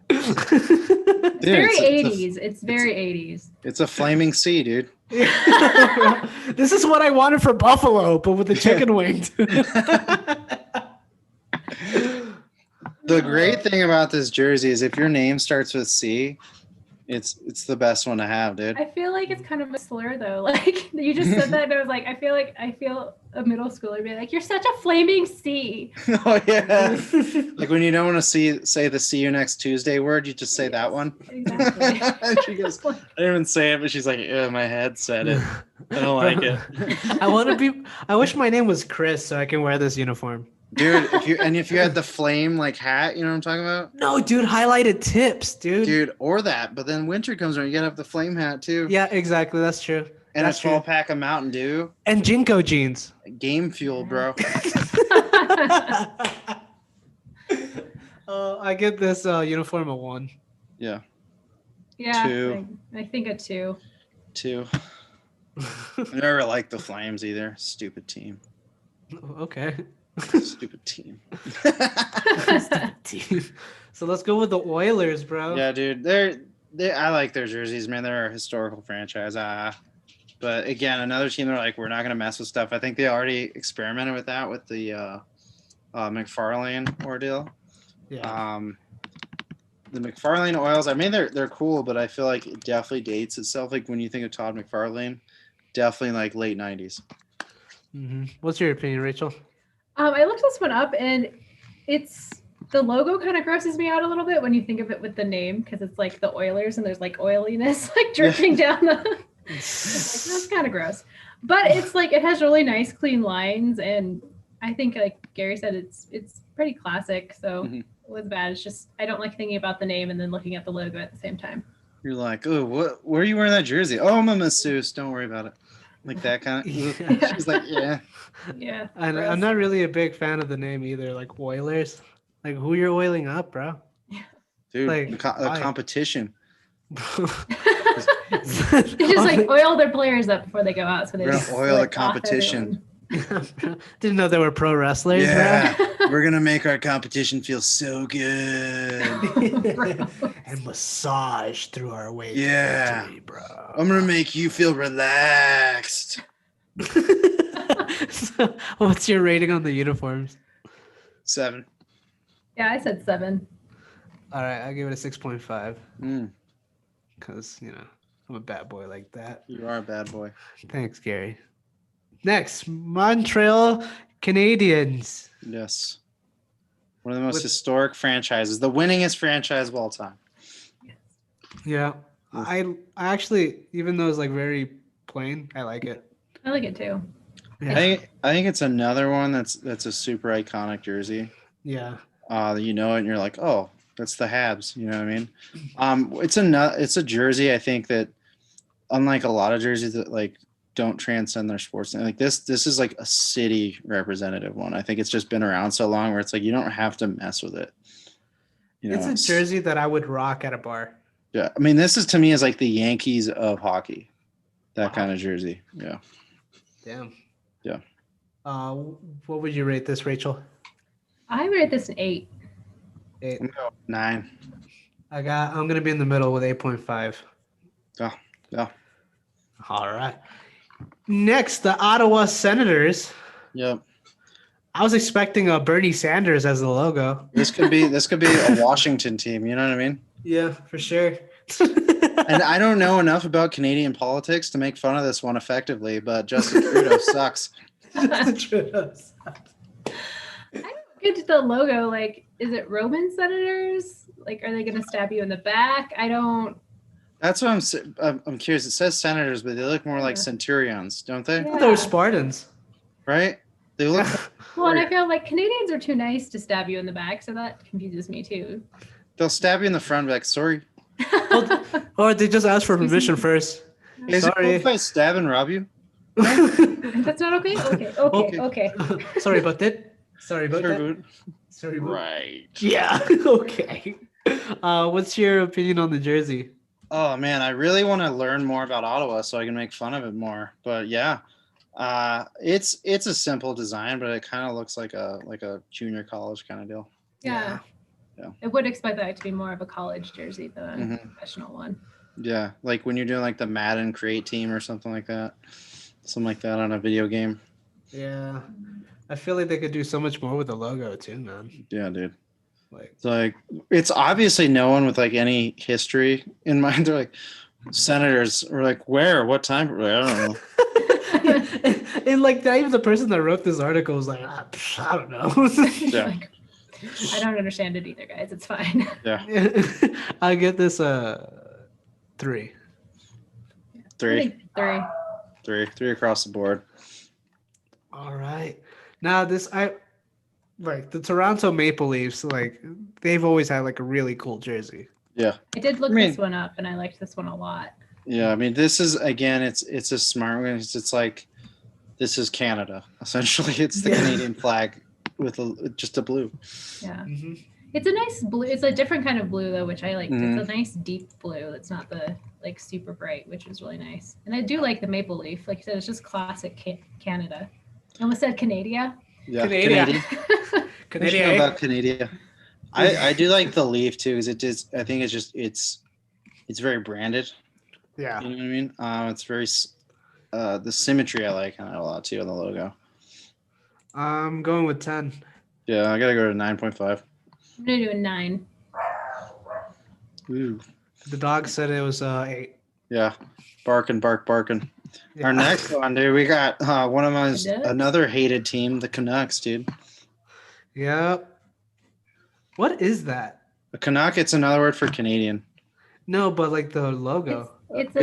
B: It's very 80s. It's very 80s.
C: It's a flaming sea, dude.
A: This is what I wanted for Buffalo, but with the chicken wings.
C: The great thing about this jersey is if your name starts with C, it's the best one to have, dude.
B: I feel like it's kind of a slur though. Like you just said that and I was like, I feel a middle schooler be like, you're such a flaming C.
C: Oh yeah. Like when you don't want to say the "see you next Tuesday" word, you just say that one.
B: Exactly.
C: And she goes, I didn't even say it, but she's like, yeah, my head said it. I don't like it.
A: I wish my name was Chris so I can wear this uniform.
C: Dude, if you had the flame like hat, you know what I'm talking about?
A: No, dude, highlighted tips, dude.
C: Dude, or that, but then winter comes around, you gotta have the flame hat too.
A: Yeah, exactly. That's true.
C: And
A: That's
C: a 12-pack of Mountain Dew.
A: And Jinko jeans.
C: Game fuel, bro.
A: I give this uniform a 1.
C: Yeah.
B: Yeah.
C: 2.
B: I think a 2.
C: 2. I never liked the Flames either. Stupid team.
A: Okay.
C: Stupid team.
A: So let's go with the Oilers, bro.
C: Yeah, dude. I like their jerseys, man. They're a historical franchise. But again, another team, they're like, we're not going to mess with stuff. I think they already experimented with that with the McFarlane ordeal.
A: Yeah.
C: The McFarlane Oils, I mean, they're cool, but I feel like it definitely dates itself. Like when you think of Todd McFarlane, definitely like late 90s.
A: Mm-hmm. What's your opinion, Rachel?
B: I looked this one up and the logo kind of grosses me out a little bit when you think of it with the name because it's like the Oilers and there's like oiliness like dripping down the. That's kind of gross, but it's like it has really nice clean lines and I think like Gary said it's pretty classic. So it was bad. It's just I don't like thinking about the name and then looking at the logo at the same time.
C: You're like, oh, where are you wearing that jersey? Oh, I'm a masseuse. Don't worry about it. Like that kind of.
A: Yeah.
C: She's like, yeah.
B: Yeah.
A: I'm not really a big fan of the name either. Like Oilers, like who you're oiling up, bro?
C: Dude,
A: Like,
C: a competition.
B: They just like oil their players up before they go out, so they
C: We're
B: just
C: gonna oil the
B: slick off
C: competition.
A: Didn't know they were pro wrestlers.
C: Yeah, we're gonna make our competition feel so good.
B: everyone.
A: And massage through our way. to
C: Yeah.
A: victory, bro.
C: I'm gonna make you feel relaxed.
A: So, what's your rating on the uniforms?
C: 7.
B: Yeah, I said 7.
A: All right, I'll give it a 6.5
C: Mm,
A: because I'm a bad boy like that.
C: you are a bad boy.
A: Thanks, Gary. Next, Montreal Canadiens.
C: Yes. One of the most
A: With-
C: historic franchises, the winningest franchise of all time.
A: Yeah, I actually, even though it's like very plain, I like it.
B: I like it too.
A: Yeah.
C: I think it's another one that's a super iconic jersey.
A: Yeah.
C: You know it, and you're like, oh, that's the Habs. You know what I mean? It's a jersey. I think that unlike a lot of jerseys that like don't transcend their sports, like this is like a city representative one. I think it's just been around so long where it's like you don't have to mess with it.
A: It's a jersey that I would rock at a bar.
C: Yeah, I mean, this is to me is like the Yankees of hockey, that kind of jersey. Yeah.
A: Damn.
C: Yeah.
A: What would you rate this, Rachel?
B: I rate this an 8.
A: 8.
C: 9.
A: I'm gonna be in the middle with 8.5.
C: Yeah.
A: All right. Next, the Ottawa Senators.
C: Yep.
A: I was expecting Bernie Sanders as the logo.
C: This could be a Washington team. You know what I mean?
A: Yeah, for sure.
C: And I don't know enough about Canadian politics to make fun of this one effectively, but Justin Trudeau sucks.
A: Justin Trudeau sucks.
B: I don't get the logo. Like, is it Roman senators? Like, are they going to stab you in the back? I don't.
C: That's what I'm curious. It says senators, but they look more like centurions, don't they?
B: Yeah.
A: They were Spartans.
C: Right? They look.
B: Well, and I feel like Canadians are too nice to stab you in the back, so that confuses me too.
C: They'll stab you in the front, be like, sorry.
A: Or they just ask for permission first.
C: Is it cool
A: Sorry.
C: if I stab and rob you?
B: That's not okay? Okay.
A: Sorry about that. Sorry about
C: Sure,
A: that.
C: dude.
A: Sorry about
C: Right.
A: Yeah. Okay. What's your opinion on the jersey?
C: Oh man, I really want to learn more about Ottawa so I can make fun of it more. But yeah, it's a simple design, but it kind of looks like a junior college kind of deal.
B: Yeah. I would expect that to be more of a college jersey than a professional one.
C: Yeah, like when you're doing like the Madden Create team or something like that on a video game.
A: Yeah. I feel like they could do so much more with the logo too, man.
C: Yeah, dude.
A: Like
C: It's obviously no one with like any history in mind. They're like senators or like where, what time? I don't know.
A: and like not even the person that wrote this article was like, I don't know.
C: Yeah.
B: Like, I don't understand it either, guys. It's fine.
C: Yeah.
A: I get this 3.
C: Three across the board.
A: All right. Now the Toronto Maple Leafs, like they've always had like a really cool jersey.
C: Yeah.
B: I did look this one up and I liked this one a lot.
C: Yeah, I mean this is again it's a smart one. It's like this is Canada. Essentially it's the Canadian flag with just a blue.
B: Yeah.
A: Mm-hmm.
B: It's a nice blue. It's a different kind of blue though, which I like. It's a nice deep blue. It's not the like super bright, which is really nice. And I do like the maple leaf. Like you said, it's just classic Canada. I almost said Canada.
C: Yeah,
A: Canadian.
C: Canadian about Canada. I do like the leaf too, because I think it's very branded.
A: Yeah.
C: You know what I mean? It's very the symmetry I like a lot too on the logo.
A: I'm going with 10.
C: Yeah, I gotta go to 9.5.
B: I'm gonna do a 9.
C: Ooh.
A: The dog said it was 8.
C: Yeah, barking.
A: Yeah.
C: Our next one, dude, we got one of my another hated team, the Canucks, dude.
A: Yep. What is that?
C: A Canuck, it's another word for Canadian.
A: No, but like the logo.
B: It's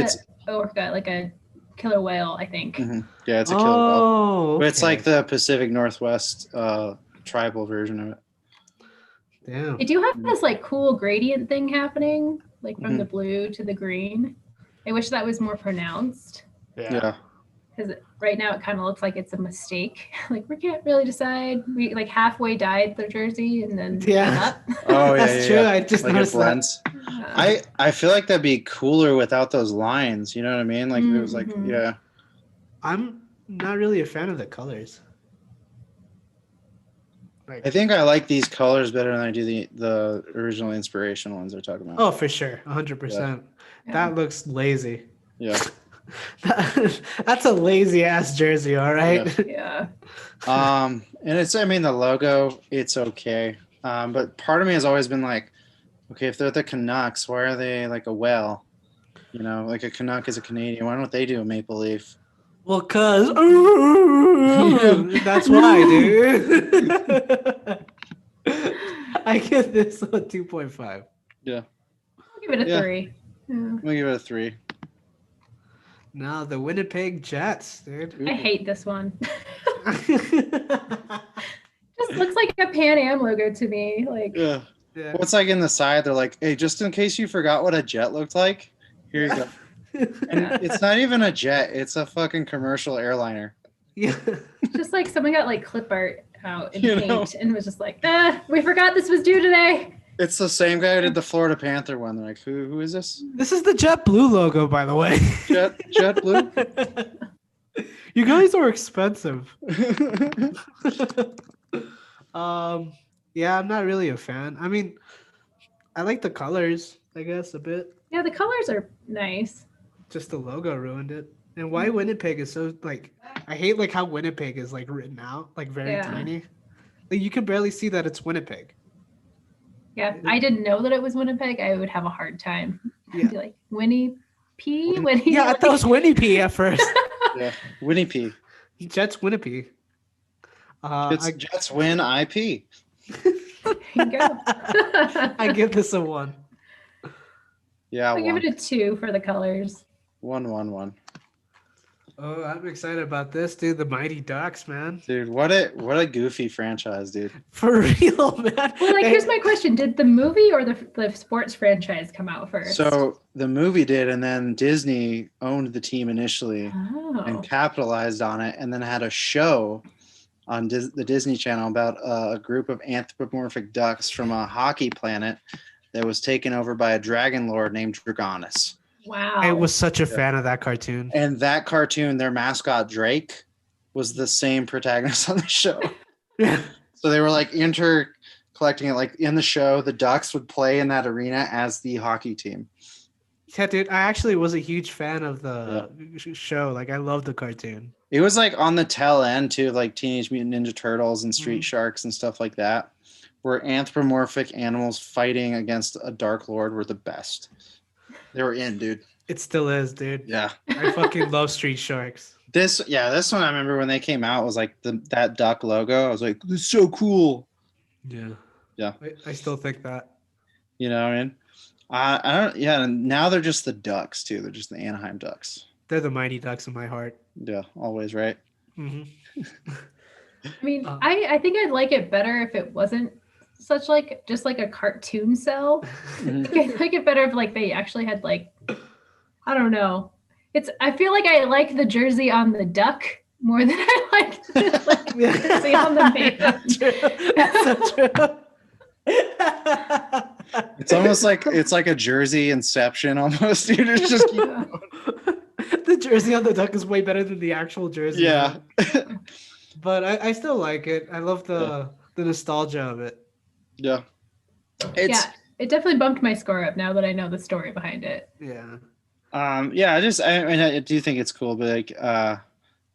B: like a killer whale, I think.
C: Mm-hmm. Yeah, it's a killer whale.
A: Oh,
C: But it's like the Pacific Northwest tribal version of it.
A: Damn.
B: They do have this like cool gradient thing happening, like from the blue to the green. I wish that was more pronounced.
C: Yeah.
B: Because right now it kind of looks like it's a mistake. Like we can't really decide. We like halfway dyed the jersey and then up.
C: Oh yeah,
A: that's true. I just
C: like
A: noticed
C: it blends. I feel like that'd be cooler without those lines. You know what I mean? Like it was like
A: I'm not really a fan of the colors. Like,
C: I think I like these colors better than I do the original inspiration ones they're talking about.
A: Oh, for sure, 100%. That looks lazy.
C: Yeah.
A: That's a lazy ass jersey, all right.
B: Yeah.
C: And the logo, it's okay. But part of me has always been like, okay, if they're the Canucks, why are they like a whale? You know, like a Canuck is a Canadian. Why don't they do a maple leaf?
A: Well, cause that's why, dude. I give this a 2.5.
C: Yeah.
B: I'll give it a 3.
C: I'm gonna give it a 3.
A: No, the Winnipeg Jets, dude.
B: I hate this one. Just looks like a Pan Am logo to me. Like
C: Yeah. What's like in the side? They're like, hey, just in case you forgot what a jet looked like, here you go. And it's not even a jet; it's a fucking commercial airliner.
A: Yeah.
B: just like someone got like clip art out in paint and was just like, we forgot this was due today.
C: It's the same guy who did the Florida Panther one. They're like, who is this?
A: This is the JetBlue logo, by the way.
C: JetBlue.
A: You guys are expensive. Yeah, I'm not really a fan. I mean, I like the colors, I guess, a bit.
B: Yeah, the colors are nice.
A: Just the logo ruined it. And why Winnipeg is so like I hate like how Winnipeg is like written out like very
B: Yeah.
A: tiny. Like you can barely see that it's Winnipeg.
B: Yeah, I didn't know that it was Winnipeg. I would have a hard time.
A: Yeah.
B: I'd be like, Winnie P? Winnie?
A: Yeah, I thought it was Winnipeg at first.
C: Yeah, Winnipeg.
A: Jets Winnipeg.
C: Jets win IP.
B: There you go.
A: I give this a 1.
C: Yeah,
B: I'll give it a 2 for the colors.
C: 1-1-1.
A: Oh, I'm excited about this, dude. The Mighty Ducks, man.
C: Dude, what a goofy franchise, dude.
A: For real, man.
B: Well, like, here's my question. Did the movie or the sports franchise come out first?
C: So the movie did, and then Disney owned the team initially and capitalized on it, and then had a show on the Disney Channel about a group of anthropomorphic ducks from a hockey planet that was taken over by a dragon lord named Dragonus.
B: Wow.
A: I was such a fan of that cartoon.
C: And that cartoon, their mascot Drake, was the same protagonist on the show. So they were like collecting it. Like in the show, the Ducks would play in that arena as the hockey team.
A: Yeah, dude, I actually was a huge fan of the show. Like, I love the cartoon.
C: It was like on the tail end too, like Teenage Mutant Ninja Turtles and Street Sharks and stuff like that, where anthropomorphic animals fighting against a Dark Lord were the best. They were in, dude.
A: It still is, dude.
C: Yeah.
A: I fucking love Street Sharks.
C: This one I remember when they came out was like that duck logo. I was like, this is so cool.
A: Yeah.
C: Yeah.
A: I still think that.
C: You know what I mean? I don't. Yeah. And now they're just the Ducks too. They're just the Anaheim Ducks.
A: They're the Mighty Ducks in my heart.
C: Yeah. Always right.
A: Mm-hmm.
B: I mean, I think I'd like it better if it wasn't such like just like a cartoon cell. I'd like it better if like they actually had like, I don't know. I feel like I like the jersey on the duck more than I like the jersey on the man.
A: That's so true.
C: It's almost like it's like a jersey inception almost, dude. It's just keep going.
A: The jersey on the duck is way better than the actual jersey.
C: Yeah.
A: But I still like it. I love the nostalgia of it.
C: Yeah.
B: It definitely bumped my score up now that I know the story behind it.
A: Yeah.
C: I do think it's cool, but like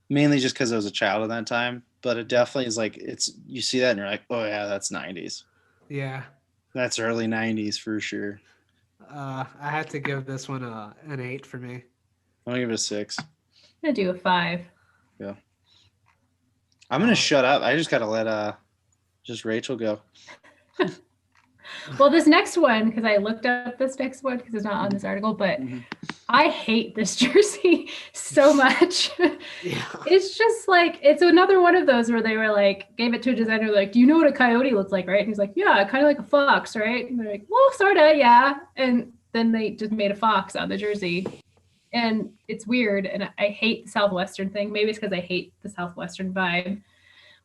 C: mainly just because I was a child at that time. But it definitely is like you see that and you're like, oh yeah, that's 90s.
A: Yeah.
C: That's early 90s for sure.
A: I had to give this one an 8 for me.
C: I'm gonna give it a 6.
B: I'm gonna do a 5.
C: Yeah. I'm gonna shut up. I just gotta let just Rachel go.
B: Well, this next one, because I looked up this next one because it's not on this article, but I hate this jersey so much.
A: Yeah.
B: It's just like, it's another one of those where they were like, gave it to a designer, like, do you know what a coyote looks like, right? And he's like, yeah, kind of like a fox, right? And they're like, well, sort of, yeah. And then they just made a fox on the jersey. And it's weird. And I hate the Southwestern thing. Maybe it's because I hate the Southwestern vibe.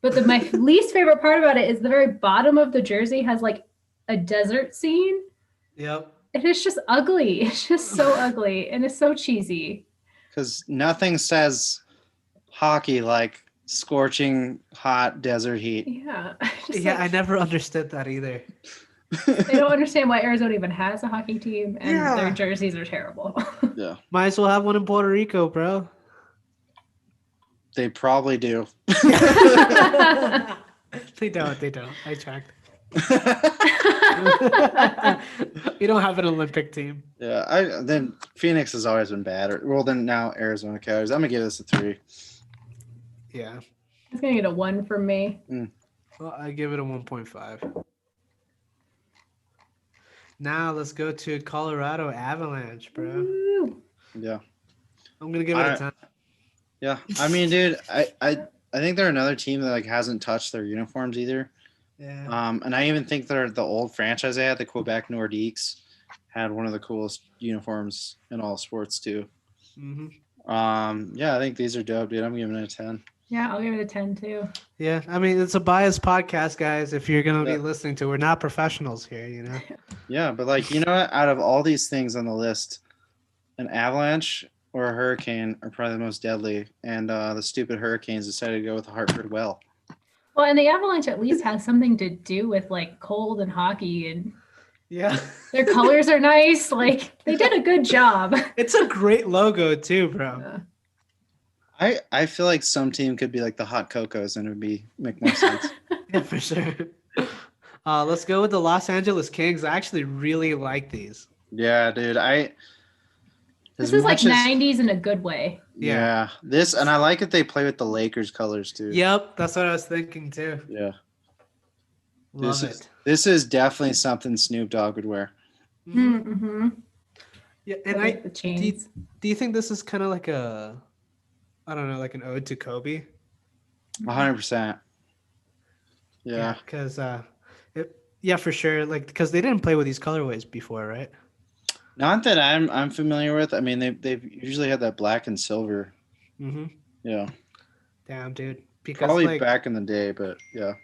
B: But my least favorite part about it is the very bottom of the jersey has like a desert scene.
A: Yep.
B: And it's just ugly. It's just so ugly. And it's so cheesy.
C: Because nothing says hockey like scorching hot desert heat.
B: Yeah.
A: I never understood that either.
B: They don't understand why Arizona even has a hockey team, and their jerseys are terrible.
C: Yeah.
A: Might as well have one in Puerto Rico, bro.
C: They probably do.
A: They don't. I checked. You don't have an Olympic team.
C: Yeah, then Phoenix has always been bad. Well, then now Arizona Coyotes. I'm gonna give this a 3.
A: Yeah.
B: It's gonna get a 1 from me.
A: Well, I give it a 1.5. Now let's go to Colorado Avalanche, bro.
B: Woo.
C: Yeah.
A: I'm gonna give it a 10.
C: Yeah, I mean, dude, I think they're another team that like hasn't touched their uniforms either.
A: Yeah.
C: And I even think they're the old franchise they had, the Quebec Nordiques, had one of the coolest uniforms in all sports too. Yeah, I think these are dope, dude. I'm giving it a 10.
B: Yeah, I'll give it a 10 too.
A: Yeah, I mean, it's a biased podcast, guys. If you're gonna be listening to, we're not professionals here, you know.
C: Yeah, but like, you know what? Out of all these things on the list, an avalanche or a hurricane are probably the most deadly, and the stupid Hurricanes decided to go with the Hartford Well.
B: Well, and the Avalanche at least has something to do with like cold and hockey, and their colors are nice. Like they did a good job.
A: It's a great logo too, bro.
C: I feel like some team could be like the Hot Cocos and it would make more sense.
A: Yeah, for sure. Let's go with the Los Angeles Kings. I actually really like these.
C: Yeah, dude.
B: This
C: As
B: is like
C: much as
B: 90s in a good way.
C: yeah, this and I like that they play with the Lakers colors too.
A: Yep, that's what I was thinking too.
C: Yeah.
A: Love it.
C: This is definitely something Snoop Dogg would wear.
B: Mm-hmm.
A: Yeah, and
B: Like the chains.
A: do you think this is kind of like a, I don't know, like an ode to Kobe?
C: 100%. Yeah.
A: Because yeah, for sure. Like, because they didn't play with these colorways before, right?
C: Not that I'm familiar with. I mean, they've usually had that black and silver.
A: Mm-hmm.
C: Yeah.
A: Damn, dude. Because
C: Probably
A: like,
C: back in the day, but yeah.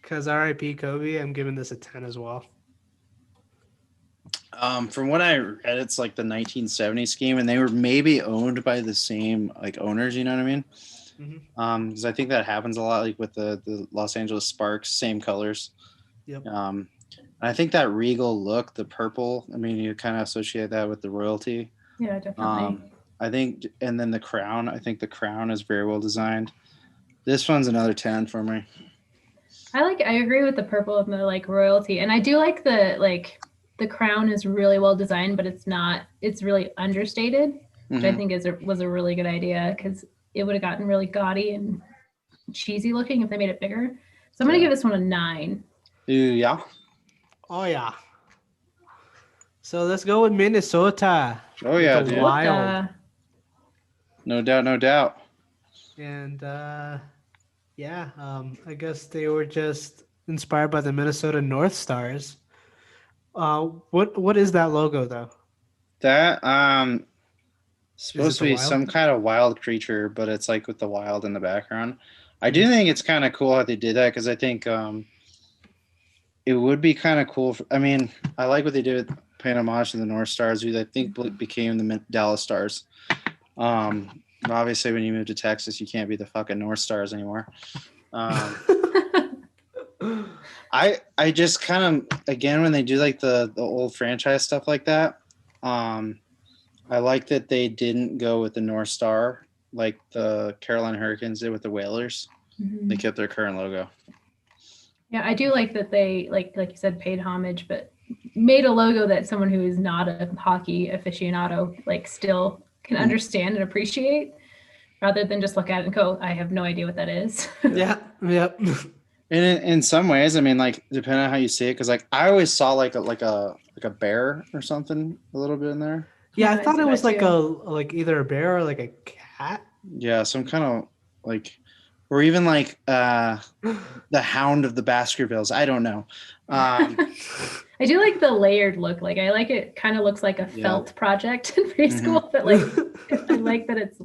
A: because R.I.P. Kobe, I'm giving this a 10 as well.
C: From what I read, it's like the 1970s scheme, and they were maybe owned by the same like owners. You know what I mean?
A: Mm-hmm.
C: Because I think that happens a lot, like with the Los Angeles Sparks, same colors.
A: Yep.
C: I think that regal look, the purple. I mean, you kind of associate that with the royalty.
B: Yeah, definitely.
C: I think, and then the crown. I think the crown is very well designed. This one's another 10 for me.
B: I agree with the purple and the like royalty, and I do like the crown is really well designed, but it's really understated, which I think was a really good idea because it would have gotten really gaudy and cheesy looking if they made it bigger. So I'm gonna give this one a 9.
C: Yeah.
A: Oh yeah. So let's go with Minnesota.
C: Oh yeah,
A: The
C: dude.
A: Wild.
C: No doubt, no doubt.
A: And yeah, I guess they were just inspired by the Minnesota North Stars. What is that logo though?
C: That supposed to
A: the
C: be
A: wild?
C: some kind of wild creature, but it's like with the wild in the background. I do think it's kind of cool how they did that because I think it would be kind of cool. I mean, I like what they did with paying homage to the North Stars, who I think became the Dallas Stars. Obviously, when you move to Texas, you can't be the fucking North Stars anymore. I just kind of, again, when they do like the old franchise stuff like that, I like that they didn't go with the North Star like the Carolina Hurricanes did with the Whalers.
B: Mm-hmm.
C: They kept their current logo.
B: Yeah, I do like that they like you said paid homage, but made a logo that someone who is not a hockey aficionado like still can understand and appreciate, rather than just look at it and go, I have no idea what that is.
A: Yeah. Yep.
C: And in some ways, I mean, like depending on how you see it, because like I always saw like a bear or something a little bit in there.
A: Yeah, I
B: Yeah, I
A: thought
B: see
A: it was
B: that
A: like either a bear or like a cat.
C: Yeah, some kind of like, or even like the Hound of the Baskervilles. I don't know.
B: I do like the layered look. Like I like it kind of looks like a felt project in preschool, but like I like that it's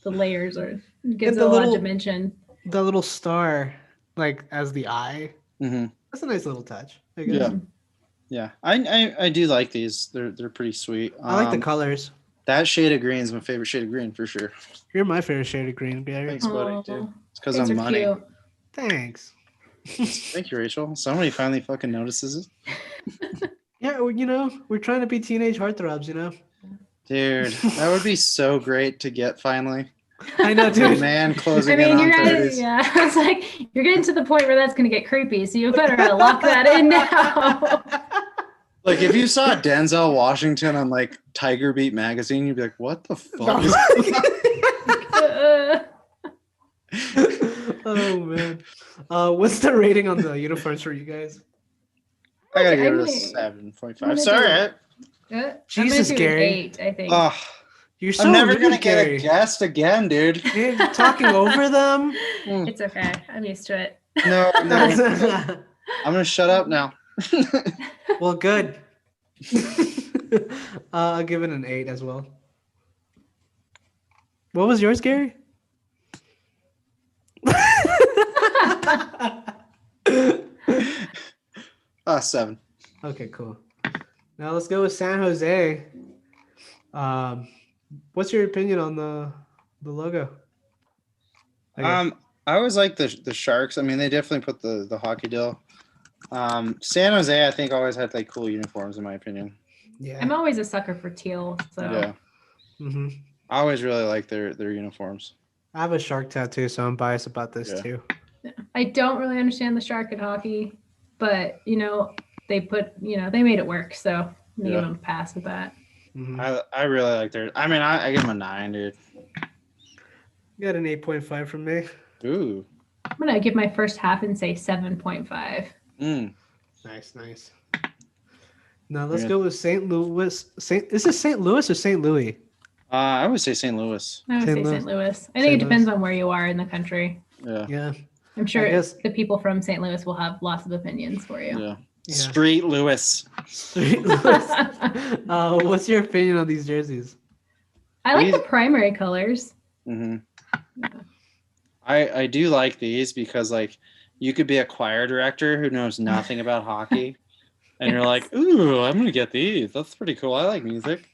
B: the layers or gives it a lot of dimension.
A: The little star, like as the eye.
C: Mm-hmm.
A: That's a nice little touch, I guess.
C: Yeah. I do like these. They're pretty sweet.
A: I like the colors.
C: That shade of green is my favorite shade of green for sure.
A: You're my favorite shade of green, Gary.
C: Thanks, buddy, dude. It's because I'm money.
B: Cute.
A: Thanks.
C: Thank you, Rachel. Somebody finally fucking notices it.
A: Yeah, well, you know, we're trying to be teenage heartthrobs, you know?
C: Dude, that would be so great to get finally.
A: I know, dude.
C: Man closing in on 30s.
B: Yeah, I was like, you're getting to the point where that's going to get creepy, so you better lock that in now.
C: Like, if you saw Denzel Washington on, like, Tiger Beat magazine, you'd be like, what the fuck?
A: Oh, man. What's the rating on the uniforms for you guys?
C: I gotta give it a 7.5. Sorry.
A: Jesus, Gary.
B: 8, I think.
A: You're so
C: I'm never
A: rude,
C: going to get
A: Gary.
C: a guest again, dude.
A: You're talking over them?
B: It's okay. I'm used to it.
C: No. I'm going to shut up now.
A: Well, good. I'll give it an 8 as well. What was yours, Gary?
C: 7.
A: Okay, cool. Now let's go with San Jose. What's your opinion on the logo?
C: I always like the Sharks. I mean, they definitely put the hockey deal. San Jose, I think, always had like cool uniforms, in my opinion.
A: Yeah,
B: I'm always a sucker for teal. So
C: Yeah.
A: Mm-hmm.
C: I always really like their uniforms.
A: I have a shark tattoo, so I'm biased about this too.
B: I don't really understand the shark in hockey, but they made it work, so I'm gonna give them a pass with that.
A: Mhm.
C: I really like their. I mean, I give them a 9, dude.
A: You got an 8.5 from me.
C: Ooh.
B: I'm gonna give my first half and say 7.5.
A: Nice. Now let's go with St. Louis. Is this St. Louis or St. Louis?
C: I would say St. Louis.
B: I would
A: St.
B: say
A: Louis.
B: St. Louis. I think
A: St.
B: it depends
A: Louis.
B: on where you are in the country.
C: Yeah.
B: I'm sure
A: I guess-
B: the people from St. Louis will have lots of opinions for you.
C: Yeah.
A: Yeah.
C: Street Louis.
A: St. Louis. What's your opinion on these jerseys?
B: I like the primary colors.
C: Mm-hmm. Yeah. I do like these because like you could be a choir director who knows nothing about hockey, and you're like, ooh, I'm gonna get these. That's pretty cool. I like music.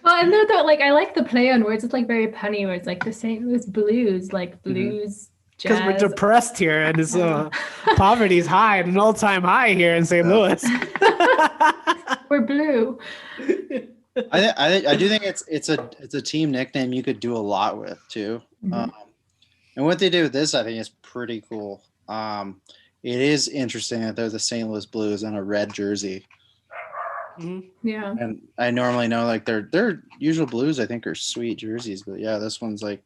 B: Well, and they're like, I like the play on words. It's like very punny, where it's like the St. Louis Blues, like blues,
A: Because we're
B: jazz.
A: depressed here, and it's poverty's high at an all-time high here in St. Louis.
B: We're blue.
C: I do think it's a team nickname you could do a lot with too.
B: Mhm.
C: And what they did with this, I think, is pretty cool. It is interesting that they're the St. Louis Blues on a red jersey.
B: Yeah.
C: And I normally know like their usual blues, I think, are sweet jerseys, but yeah, this one's like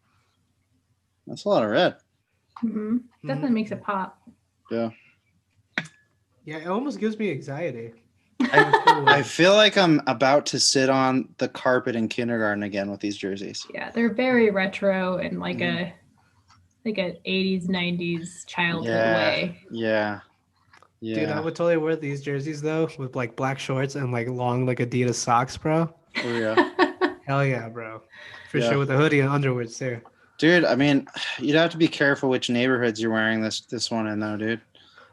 C: that's a lot of red.
B: Mm-hmm. Definitely makes it pop.
C: Yeah.
A: Yeah, it almost gives me anxiety.
C: I feel like I'm about to sit on the carpet in kindergarten again with these jerseys.
B: Yeah, they're very retro and like a 80s, 90s childhood way.
C: Yeah.
A: Dude, I would totally wear these jerseys though with like black shorts and like long like Adidas socks, bro.
C: Oh yeah.
A: Hell yeah, bro. For sure with a hoodie and underwears too.
C: Dude, I mean, you'd have to be careful which neighborhoods you're wearing this one in though, dude.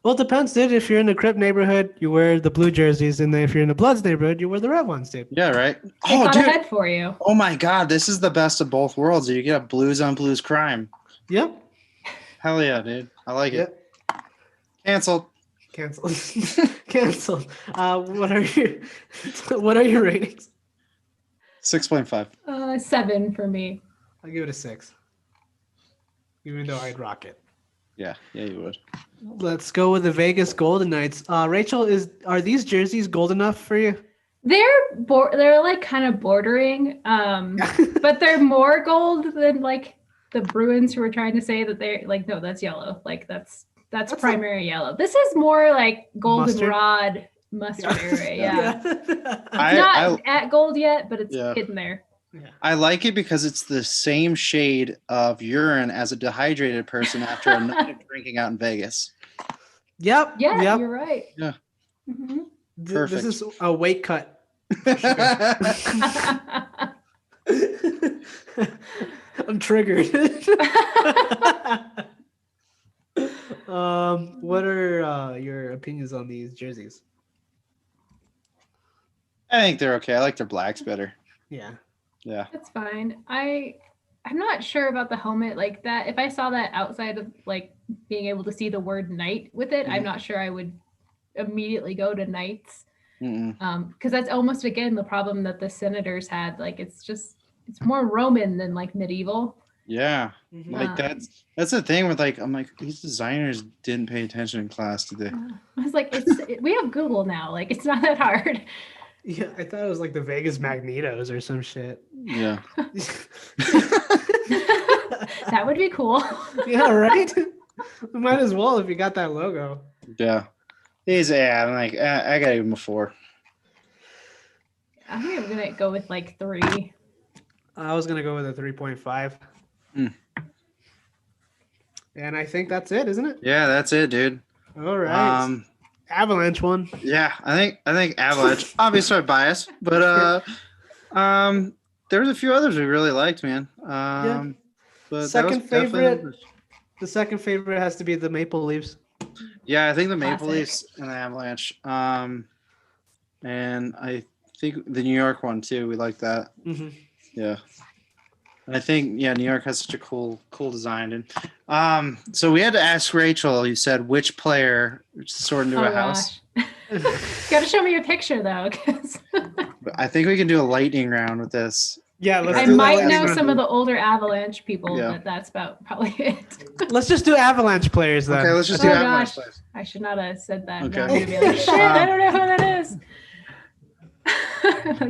A: Well, it depends, dude. If you're in the Crip neighborhood, you wear the blue jerseys, and then if you're in the Bloods neighborhood, you wear the red ones, dude.
C: Yeah, right.
B: They thought ahead for you.
C: Oh my God, this is the best of both worlds. You get a blues on blues crime.
A: Yep.
C: Hell yeah, dude. I like it. Canceled.
A: Canceled. What are your ratings?
C: 6.5.
B: 7 for me.
A: I'll give it a 6. Even though I'd rock it.
C: Yeah, you would.
A: Let's go with the Vegas Golden Knights. Rachel, are these jerseys gold enough for you?
B: They're like kind of bordering, but they're more gold than like the Bruins who were trying to say that they're like, no, that's yellow. Like that's primary yellow. This is more like goldenrod mustard area. Yeah. It's not at gold yet, but it's hidden there.
A: Yeah.
C: I like it because it's the same shade of urine as a dehydrated person after a night of drinking out in Vegas.
A: Yep.
B: Yeah,
A: yep.
B: you're right.
C: Yeah.
B: Mm-hmm.
C: Perfect.
A: This is a weight cut. I'm triggered. What are your opinions on these jerseys?
C: I think they're okay. I like their blacks better.
A: Yeah.
C: Yeah.
B: That's fine. I'm not sure about the helmet like that. If I saw that outside of like being able to see the word knight with it, I'm not sure I would immediately go to knights. Because that's almost again the problem that the Senators had. Like it's more Roman than like medieval.
C: Yeah. Like that's the thing with like I'm like these designers didn't pay attention in class today.
B: I was like, we have Google now. Like it's not that hard.
A: Yeah, I thought it was like the Vegas Magnetos or some shit.
C: Yeah.
B: That would be cool.
A: Yeah, right? We might as well if you got that logo.
C: Yeah. I'm like, I gotta give him a 4.
B: I think I'm gonna go with like 3.
A: I was gonna go with a 3.5. And I think that's it, isn't it?
C: Yeah, that's it, dude.
A: All right. Avalanche one.
C: Yeah, I think Avalanche. Obviously, I'm biased, but there was a few others we really liked, man. But
A: second favorite. The second favorite has to be the Maple Leafs.
C: Yeah, I think the Maple Leafs and the Avalanche. And I think the New York one too. We like that.
A: Mm-hmm.
C: Yeah. And I think New York has such a cool design. And so we had to ask Rachel. You said which player sort into a house.
B: Got to show me your picture though, because
C: I think we can do a lightning round with this.
A: Yeah, let's
B: I
A: do
B: might
A: that
B: know
A: last
B: some
A: one.
B: of the older Avalanche people,
C: Yeah.
B: but that's about probably it.
A: Let's just do Avalanche players then.
C: Okay, let's just
B: Oh
C: do Avalanche
B: gosh,
C: players.
B: I should not have said that.
C: Okay.
B: Now I'm gonna be like, shit, I don't know who that is.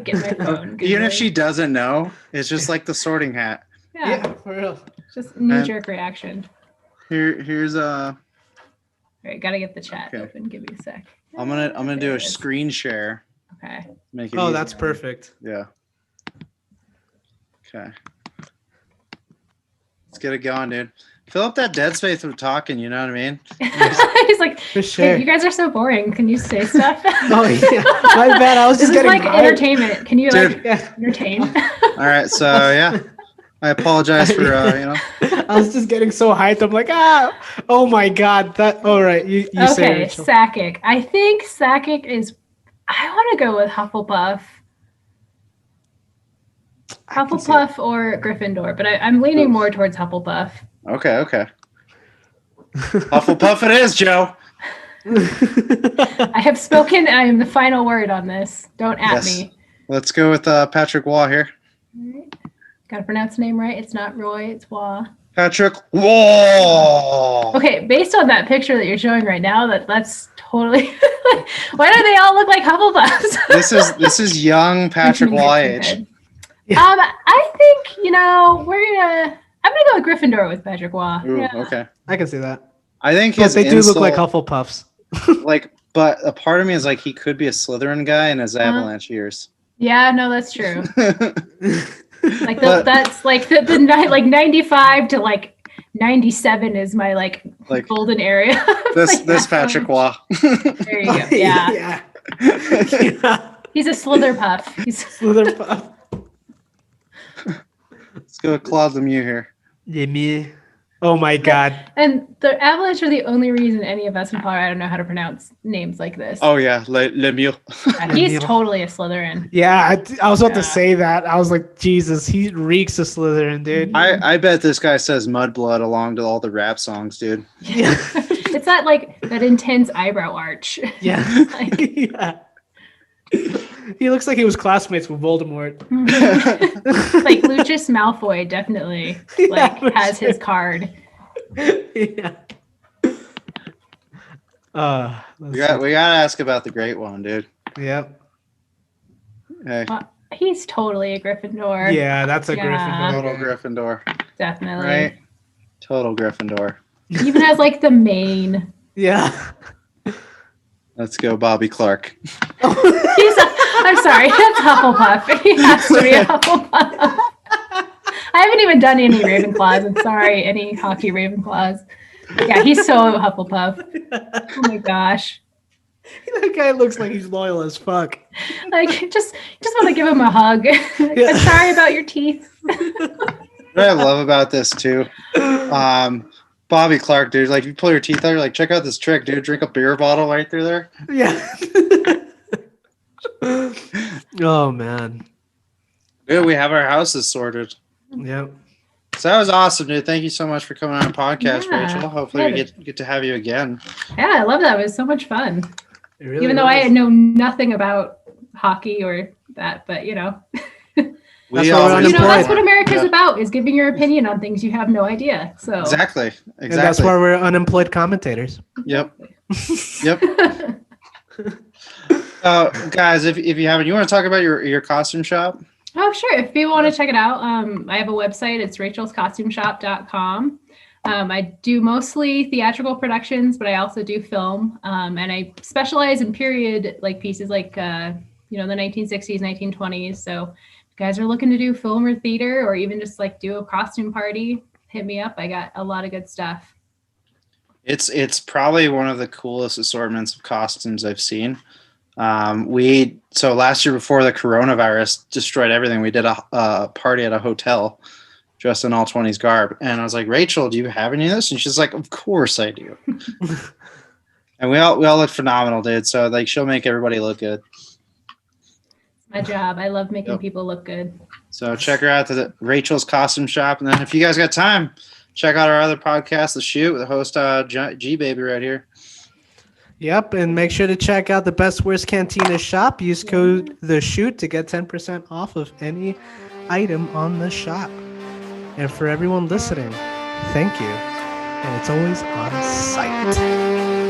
B: Get my phone.
C: Even if
B: Googling.
C: she doesn't know, it's just like the sorting hat.
B: Yeah,
A: for real.
B: just knee jerk reaction.
C: Here's
B: All right, gotta get the chat
C: Okay.
B: open. Give me a sec.
C: I'm gonna
B: There
C: do a
B: it is.
C: screen share.
B: Okay.
C: Make it
A: Oh,
C: easy
A: that's
C: on you.
A: perfect.
C: Yeah. Okay. Let's get it going, dude. Fill up that dead space with talking. You know what I mean?
B: He's like,
A: For
B: hey,
A: sure.
B: you guys are so boring. Can you say stuff?
A: Oh yeah, my bad. I was
B: This
A: just
B: is
A: getting
B: like
A: hyped.
B: entertainment. Can you like
C: Dude.
A: Yeah.
B: entertain?
C: All right. So yeah, I apologize for
A: I was just getting so hyped. I'm like, oh my god. That. All right, you say
B: Okay,
A: Rachel.
B: Sakic. I think Sakic is. I want to go with Hufflepuff.
A: I can see
B: Hufflepuff or Gryffindor, but I'm leaning more towards Hufflepuff.
C: Okay. Hufflepuff it is, Joe.
A: it.
B: I have spoken. I am the final word on this. Don't at
C: Yes.
B: me.
C: Let's go with Patrick Waugh here.
B: All right. Gotta pronounce the name right. It's not Roy. It's Wah.
C: Patrick Waugh.
B: Okay, based on that picture that you're showing right now, that's totally. Why do they all look like Hufflepuffs?
C: This is young Patrick Waugh age.
B: I think I'm gonna go with Gryffindor with Patrick Waugh.
C: Ooh,
B: Yeah.
C: okay.
A: I can see that.
C: I think
A: But
C: his
A: they do look like
C: insult-
A: Hufflepuffs.
C: but a part of me is like he could be a Slytherin guy in his Avalanche years.
B: Yeah, no, that's true. Like
C: But-
B: that's like the 95 to like 97 is my like golden area.
C: This Patrick Waugh.
B: There you go. Yeah.
A: yeah.
B: He's a Slitherpuff. He's
A: Slitherpuff.
C: Let's go with Claude Lemieux here.
A: Yeah, me. Oh my god.
B: and the Avalanche are the only reason any of us in Colorado know how to pronounce names like this.
C: Oh yeah, Lemieux.
B: He's totally a Slytherin.
A: Yeah, I was about
B: Yeah.
A: to say that. I was like, Jesus, he reeks of Slytherin, dude.
C: I bet this guy says Mudblood along to all the rap songs, dude.
A: Yeah.
B: It's that intense eyebrow arch.
A: Yeah.
B: Like-
A: Yeah. He looks like he was classmates with Voldemort.
B: Like Lucius Malfoy definitely
A: Yeah, for
B: has his
A: sure.
B: card.
A: Yeah.
C: We gotta ask about the great one, dude.
A: Yep.
C: Hey,
B: He's totally a Gryffindor.
A: Yeah, that's a
B: Yeah.
C: total
A: Gryffindor.
C: Gryffindor,
B: Definitely.
C: right? Total Gryffindor.
B: Even as like the main.
A: Yeah.
C: Let's go, Bobby Clark.
B: I'm sorry, that's Hufflepuff. He has to be a Hufflepuff. I haven't even done any Ravenclaws. I'm sorry, any hockey Ravenclaws. Yeah, he's so Hufflepuff. Oh my gosh.
A: That guy looks like he's loyal as fuck.
B: Like just want to give him a hug. Like, I'm sorry about your teeth.
C: What I love about this too, Bobby Clark, dude. Like, you pull your teeth out, you're like, check out this trick, dude. Drink a beer bottle right through there.
A: Yeah. Oh man.
C: Dude, we have our houses sorted.
A: Yep.
C: So that was awesome, dude. Thank you so much for coming on a podcast,
B: Yeah.
C: Rachel. Hopefully we get to have you again.
B: Yeah, I love that. It was so much fun.
A: It really
B: Even though I
A: was.
B: know nothing about hockey or that, but
A: That's why we're
C: always-
A: unemployed.
B: that's what America's
C: Yeah.
B: about, is giving your opinion on things you have no idea. So
C: Exactly.
A: And that's why we're unemployed commentators.
C: Yep. Yep. Guys, if you haven't, you want to talk about your costume shop?
B: Oh, sure. If people want to check it out, I have a website. It's rachelscostumeshop.com. I do mostly theatrical productions, but I also do film. And I specialize in period pieces like the 1960s, 1920s. So if you guys are looking to do film or theater, or even just do a costume party, hit me up. I got a lot of good stuff.
C: It's probably one of the coolest assortments of costumes I've seen. So last year, before the coronavirus destroyed everything, we did a party at a hotel dressed in all 20s garb. And I was like, Rachel, do you have any of this? And she's like, of course I do. And we all look phenomenal, dude. So she'll make everybody look good.
B: My job. I love making
C: Yep.
B: people look good.
C: So check her out to the Rachel's Costume Shop. And then if you guys got time, check out our other podcast, The Shoot, with the host G Baby right here.
A: Yep, and make sure to check out the Best Worst Cantina shop. Use code the shoot to get 10% off of any item on the shop. And for everyone listening, thank you. And it's always on site.